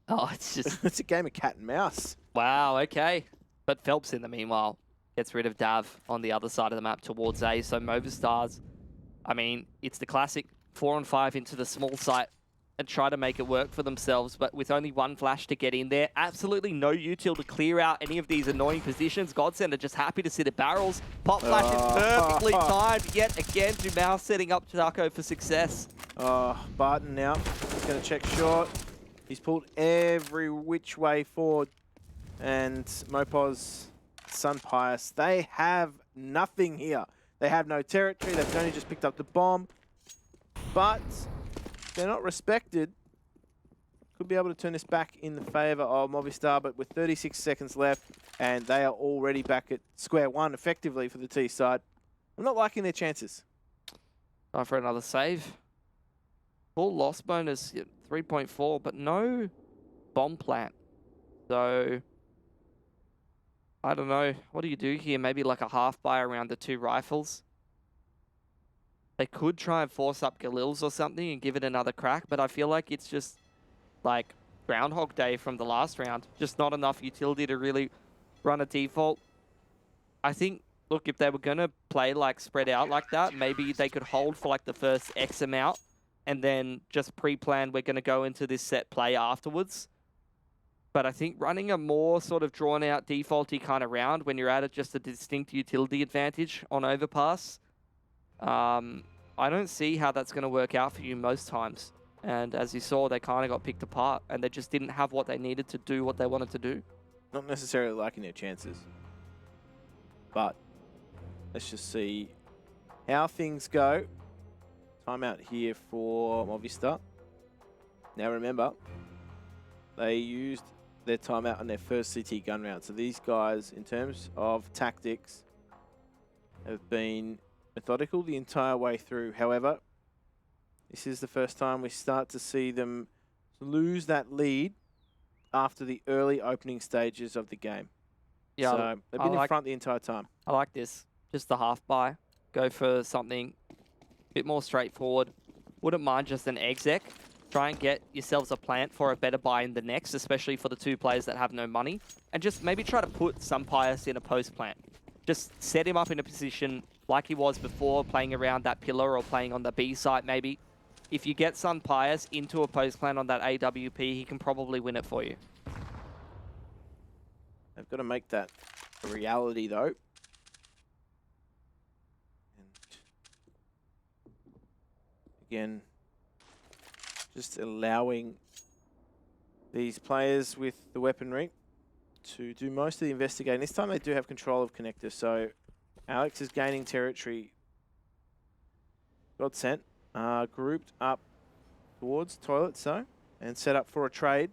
Oh, it's just... It's a game of cat and mouse. Wow, okay. But Phelps, in the meanwhile, gets rid of Dav on the other side of the map towards A. So Movistars, I mean, it's the classic 4-on-5 into the small site and try to make it work for themselves, but with only one flash to get in there, absolutely no util to clear out any of these annoying positions. GODSENT are just happy to sit at barrels. Pop flash is perfectly timed. Yet again, Dumao setting up Taco for success. Barton now. He's going to check short. He's pulled every which way forward. And Mopos, Sun Pius, they have nothing here. They have no territory. They've only just picked up the bomb. But they're not respected. Could be able to turn this back in the favor of Movistar, but with 36 seconds left, and they are already back at square one, effectively, for the T side. I'm not liking their chances. Time for another save. Full loss bonus, 3.4, but no bomb plant. So, I don't know. What do you do here? Maybe like a half buy around the 2 rifles. They could try and force up Galil's or something and give it another crack, but I feel like it's just like Groundhog Day from the last round. Just not enough utility to really run a default. I think, look, if they were going to play like spread out like that, maybe they could hold for like the first X amount and then just pre-plan we're going to go into this set play afterwards. But I think running a more sort of drawn out defaulty kind of round when you're at just a distinct utility advantage on Overpass, I don't see how that's going to work out for you most times. And as you saw, they kind of got picked apart and they just didn't have what they needed to do what they wanted to do. Not necessarily liking their chances. But let's just see how things go. Timeout here for Movistar. Now remember, they used their timeout on their first CT gun round. So these guys, in terms of tactics, have been methodical the entire way through. However, this is the first time we start to see them lose that lead after the early opening stages of the game. Yeah, so they've been in front the entire time. I like this. Just the half buy. Go for something a bit more straightforward. Wouldn't mind just an exec. Try and get yourselves a plant for a better buy in the next, especially for the 2 players that have no money. And just maybe try to put Sun Pius in a post plant. Just set him up in a position like he was before, playing around that pillar or playing on the B site maybe. If you get Sun Pius into a post plant on that AWP, he can probably win it for you. They've got to make that a reality, though. And again, just allowing these players with the weaponry to do most of the investigating. This time they do have control of connector, so Alex is gaining territory. GODSENT grouped up towards toilet, so, and set up for a trade.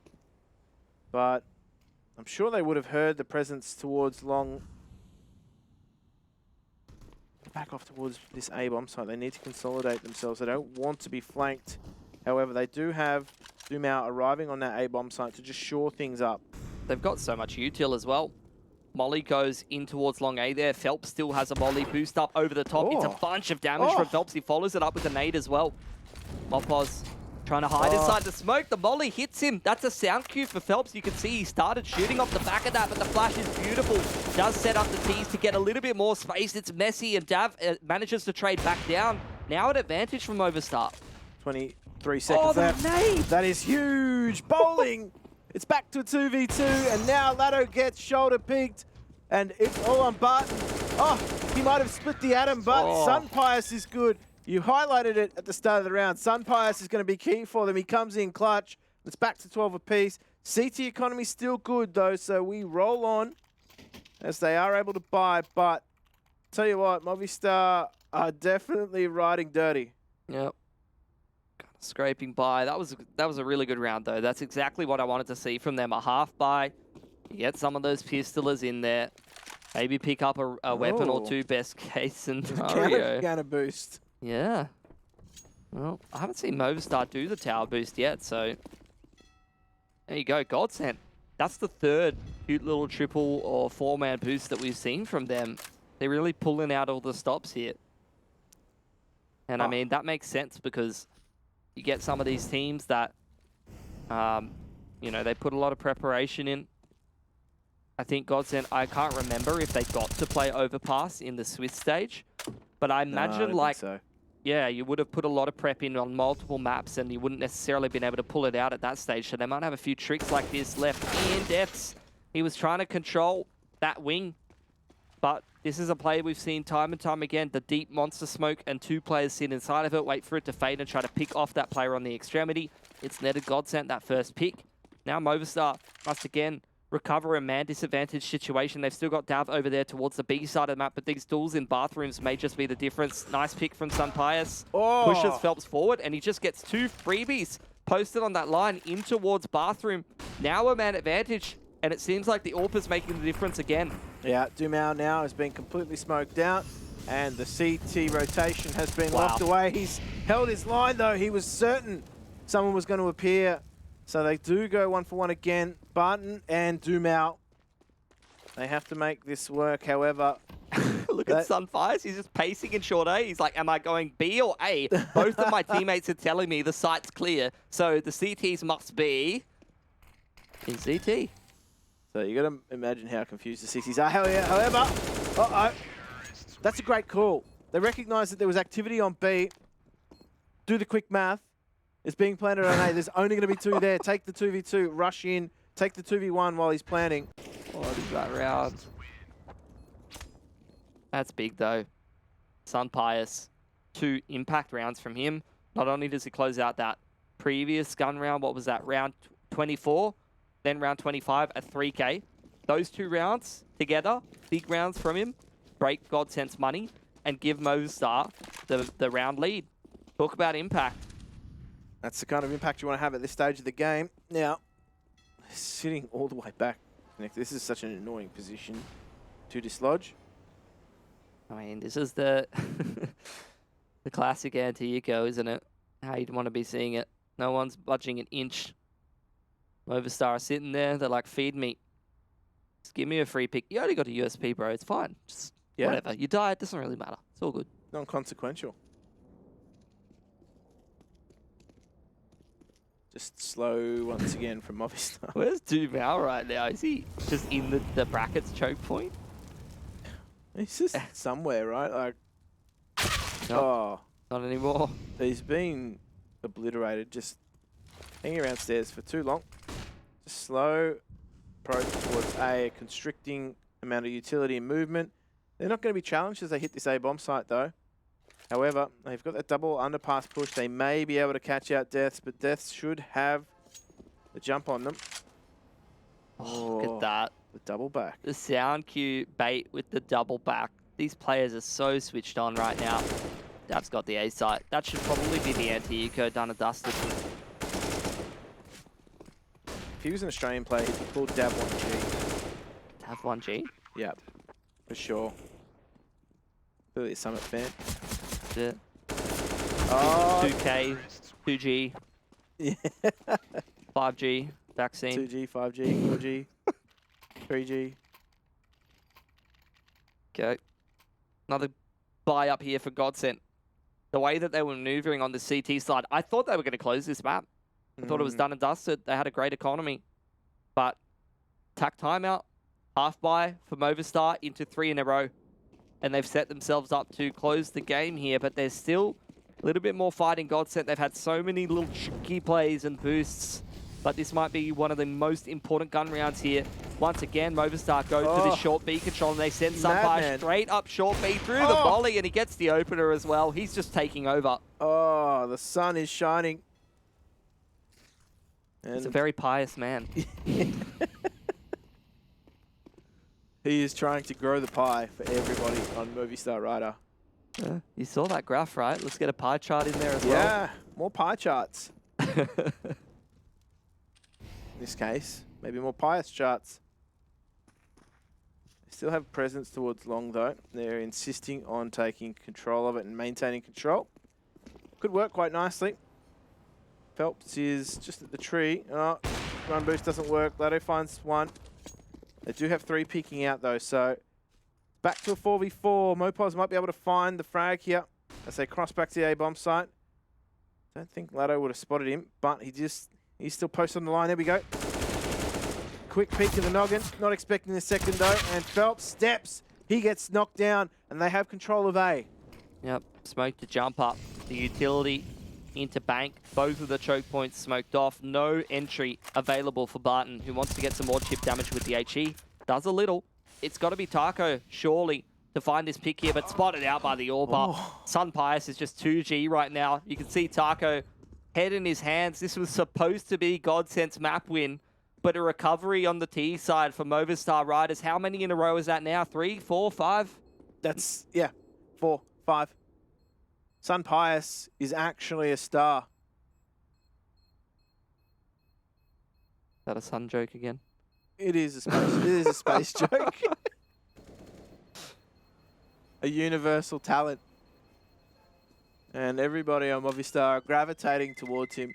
But I'm sure they would have heard the presence towards long. Back off towards this A-bomb site. They need to consolidate themselves. They don't want to be flanked. However, they do have Dumao arriving on that A-bomb site to just shore things up. They've got so much util as well. Molly goes in towards long A there. Phelps still has a Molly boost up over the top. It's a bunch of damage from Phelps. He follows it up with a nade as well. Mopos Trying to hide inside the smoke. The molly hits him. That's a sound cue for Phelps. You can see he started shooting off the back of that, but the flash is beautiful. Does set up the tees to get a little bit more space. It's messy, and Dav manages to trade back down. Now an advantage from Movistar. 23 seconds left. Nade. That is huge. Bowling. It's back to a 2v2, and now Latto gets shoulder peaked, and it's all on Barton. Oh, he might have split the atom, but Sun Pius is good. You highlighted it at the start of the round. Sun Pius is going to be key for them. He comes in clutch. It's back to 12 apiece. CT economy still good, though, so we roll on as they are able to buy. But tell you what, Movistar are definitely riding dirty. Yep. Scraping by. That was a really good round, though. That's exactly what I wanted to see from them. A half buy. You get some of those pistolers in there. Maybe pick up a weapon or two, best case scenario. Counter boost. Yeah. Well, I haven't seen Movistar do the tower boost yet, so there you go, GODSENT. That's the third cute little triple or four-man boost that we've seen from them. They're really pulling out all the stops here. And I mean, that makes sense because you get some of these teams that, you know, they put a lot of preparation in. I think GODSENT, I can't remember if they got to play Overpass in the Swiss stage, but I imagine yeah, you would have put a lot of prep in on multiple maps and you wouldn't necessarily been able to pull it out at that stage. So they might have a few tricks like this left in depths. He was trying to control that wing, but this is a play we've seen time and time again. The deep monster smoke and two players sit inside of it, wait for it to fade and try to pick off that player on the extremity. It's netted GODSENT that first pick. Now Movistar must again recover a man disadvantage situation. They've still got Dav over there towards the B side of the map, but these duels in bathrooms may just be the difference. Nice pick from Sun Pius. Pushes Phelps forward, and he just gets two freebies posted on that line in towards bathroom. Now a man advantage, and it seems like the AWP is making the difference again. Yeah, Dumao now has been completely smoked out, and the CT rotation has been locked away. He's held his line, though. He was certain someone was going to appear. So they do go 1-for-1 again. Barton and Dumao. They have to make this work, however. Look at Sun Pius. He's just pacing in short A. He's like, am I going B or A? Both of my teammates are telling me the site's clear. So the CTs must be in CT. So you got to imagine how confused the CTs are. Hell yeah. However, that's a great call. They recognized that there was activity on B. Do the quick math. It's being planted on A. There's only going to be two there. Take the 2v2, rush in, take the 2v1 while he's planning. What is that round? That's big, though. Sun Pius, 2 impact rounds from him. Not only does he close out that previous gun round, what was that, round 24? Then round 25 at 3K. Those 2 rounds together, big rounds from him, break GODSENT's money and give Movistar the round lead. Talk about impact. That's the kind of impact you want to have at this stage of the game. Now, sitting all the way back. This is such an annoying position to dislodge. I mean, this is the the classic anti-eco, isn't it? How you'd want to be seeing it. No one's budging an inch. Movistar sitting there. They're like, feed me. Just give me a free pick. You only got a USP, bro. It's fine. Just whatever. You die, it doesn't really matter. It's all good. Non-consequential. Just slow once again from Movistar. Where's Dumao right now? Is he just in the brackets choke point? He's just somewhere, right? Like, nope, not anymore. He's been obliterated, just hanging around stairs for too long. Just slow approach towards A, constricting amount of utility and movement. They're not going to be challenged as they hit this A bomb site, though. However, they've got that double underpass push. They may be able to catch out Deaths, but Deaths should have the jump on them. Oh, look at that. The double back. The sound cue bait with the double back. These players are so switched on right now. Dav's got the A site. That should probably be the anti-eco done and dusted. If he was an Australian player, he'd be called Dav 1G. Dav 1G? Yeah, for sure. Clearly a Summit fan. Yeah. Oh. 2K, 2G, Yeah. 5G, vaccine. 2G, 5G, 4G, 3G. Okay. Another buy up here for GODSENT. the way that they were maneuvering on the CT side, I thought they were going to close this map. I thought it was done and dusted. They had a great economy. But tack timeout, half buy for Movistar into 3 in a row. And they've set themselves up to close the game here, but there's still a little bit more fighting GODSENT. They've had so many little tricky plays and boosts, but this might be one of the most important gun rounds here. Once again, Movistar goes for this short B control, and they send Sunfire straight up short B through the volley, and he gets the opener as well. He's just taking over. Oh, the sun is shining. And he's a very pious man. He is trying to grow the pie for everybody on Movistar Rider. You saw that graph, right? Let's get a pie chart in there as well. Yeah, more pie charts. In this case, maybe more pious charts. They still have presence towards long, though. They're insisting on taking control of it and maintaining control. Could work quite nicely. Phelps is just at the tree. Oh, run boost doesn't work. Lado finds one. They do have 3 peeking out, though, so back to a 4v4. Mopos might be able to find the frag here as they cross back to the A-bomb site. Don't think Lado would have spotted him, but he's still posted on the line. There we go. Quick peek to the noggin. Not expecting the second, though, and Phelps steps. He gets knocked down, and they have control of A. Yep, smoke to jump up. The utility into bank. Both of the choke points smoked off. No entry available for Barton, who wants to get some more chip damage with the HE. Does a little. It's got to be Taco, surely, to find this pick here, but spotted out by the Orba. Sun Pius is just 2G right now. You can see Taco head in his hands. This was supposed to be GODSENT's map win, but a recovery on the T side for Movistar Riders. How many in a row is that now? 3, 4, 5? That's, yeah, 4, 5. Sun Pius is actually a star. Is that a Sun joke again? It is a space joke. A universal talent. And everybody on Movistar are gravitating towards him.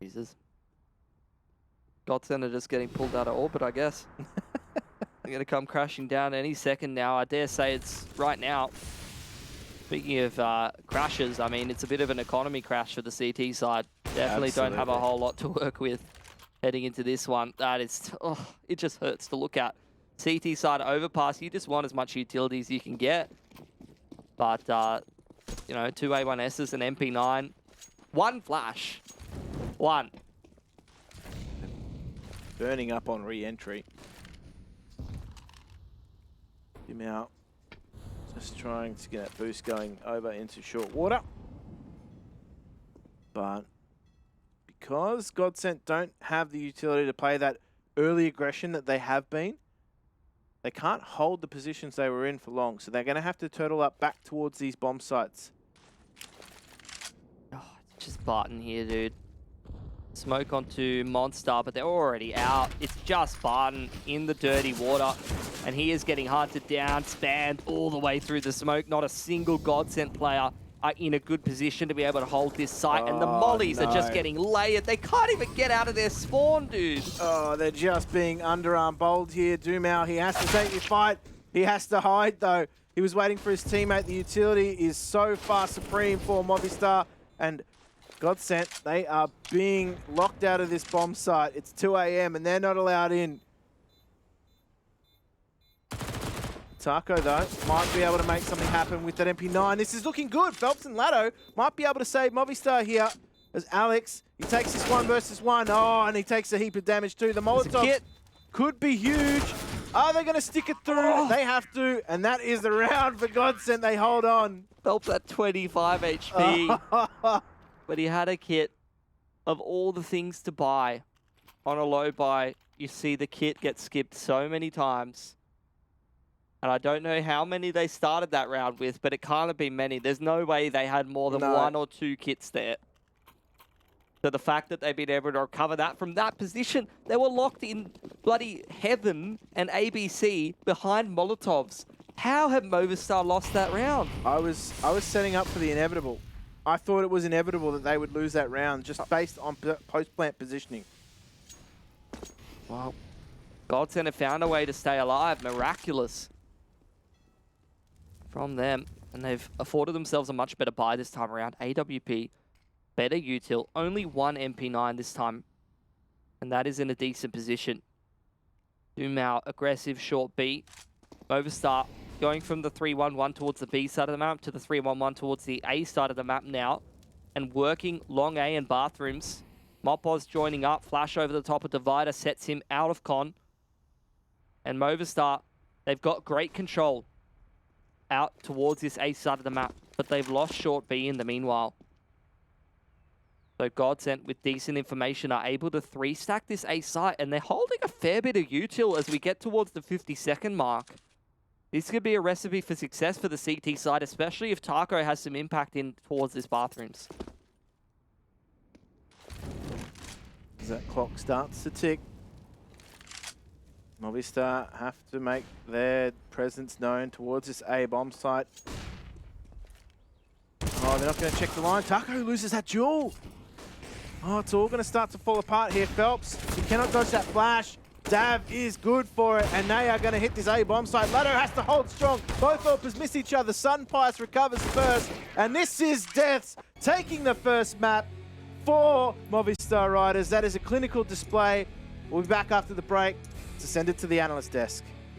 Jesus. GODSENT are just getting pulled out of orbit, I guess. They're going to come crashing down any second now. I dare say it's right now. Speaking of crashes, I mean, it's a bit of an economy crash for the CT side. Definitely don't have a whole lot to work with heading into this one. That is, it just hurts to look at. CT side Overpass, you just want as much utility as you can get. But, you know, 2 A1Ss and MP9. 1 flash. 1. Burning up on re-entry. Him out. Just trying to get that boost going over into short water. But because GODSENT don't have the utility to play that early aggression that they have been, they can't hold the positions they were in for long. So they're going to have to turtle up back towards these bomb sites. Oh, it's just Barton here, dude. Smoke onto Monster, but they're already out. It's just Barton in the dirty water. And he is getting hunted down, spanned all the way through the smoke. Not a single GODSENT player are in a good position to be able to hold this site. And the mollies are just getting layered. They can't even get out of their spawn, dude. Oh, they're just being underarm bowled here. Dumao, he has to take the fight. He has to hide, though. He was waiting for his teammate. The utility is so far supreme for Movistar. And GODSENT, they are being locked out of this bomb site. It's 2 AM and they're not allowed in. Taco, though, might be able to make something happen with that MP9. This is looking good. Phelps and Lado might be able to save Movistar here as Alex, he takes this 1 versus 1. Oh, and he takes a heap of damage too. The Molotov could be huge. Are they going to stick it through? They have to, and that is the round for GODSENT. They hold on. Phelps at 25 HP. But he had a kit of all the things to buy. On a low buy, you see the kit get skipped so many times. And I don't know how many they started that round with, but it can't have been many. There's no way they had more than 1 or 2 kits there. So the fact that they've been able to recover that from that position, they were locked in bloody heaven and ABC behind Molotovs. How have Movistar lost that round? I was setting up for the inevitable. I thought it was inevitable that they would lose that round just based on post-plant positioning. Wow. GODSENT have found a way to stay alive. Miraculous from them. And they've afforded themselves a much better buy this time around. AWP, better util, only one MP9 this time. And that is in a decent position. Zoom out, aggressive, short B. Movistar going from the 3-1-1 towards the B side of the map to the 3-1-1 towards the A side of the map now. And working long A and bathrooms. Mopoz joining up, flash over the top of Divider, sets him out of con. And Movistar, they've got great control out towards this A side of the map, but they've lost short B in the meanwhile. So GODSENT, with decent information, are able to 3-stack this A site, and they're holding a fair bit of util as we get towards the 50-second mark. This could be a recipe for success for the CT side, especially if Taco has some impact in towards this bathrooms. As that clock starts to tick, Movistar have to make their presence known towards this A bomb site. Oh, they're not going to check the line. Taco loses that duel. Oh, it's all going to start to fall apart here. Phelps, he cannot dodge that flash. Dav is good for it, and they are going to hit this A bomb site. Laddo has to hold strong. Both Overpass miss each other. Sunpice recovers first, and this is Deaths taking the first map for Movistar Riders. That is a clinical display. We'll be back after the break to send it to the analyst desk.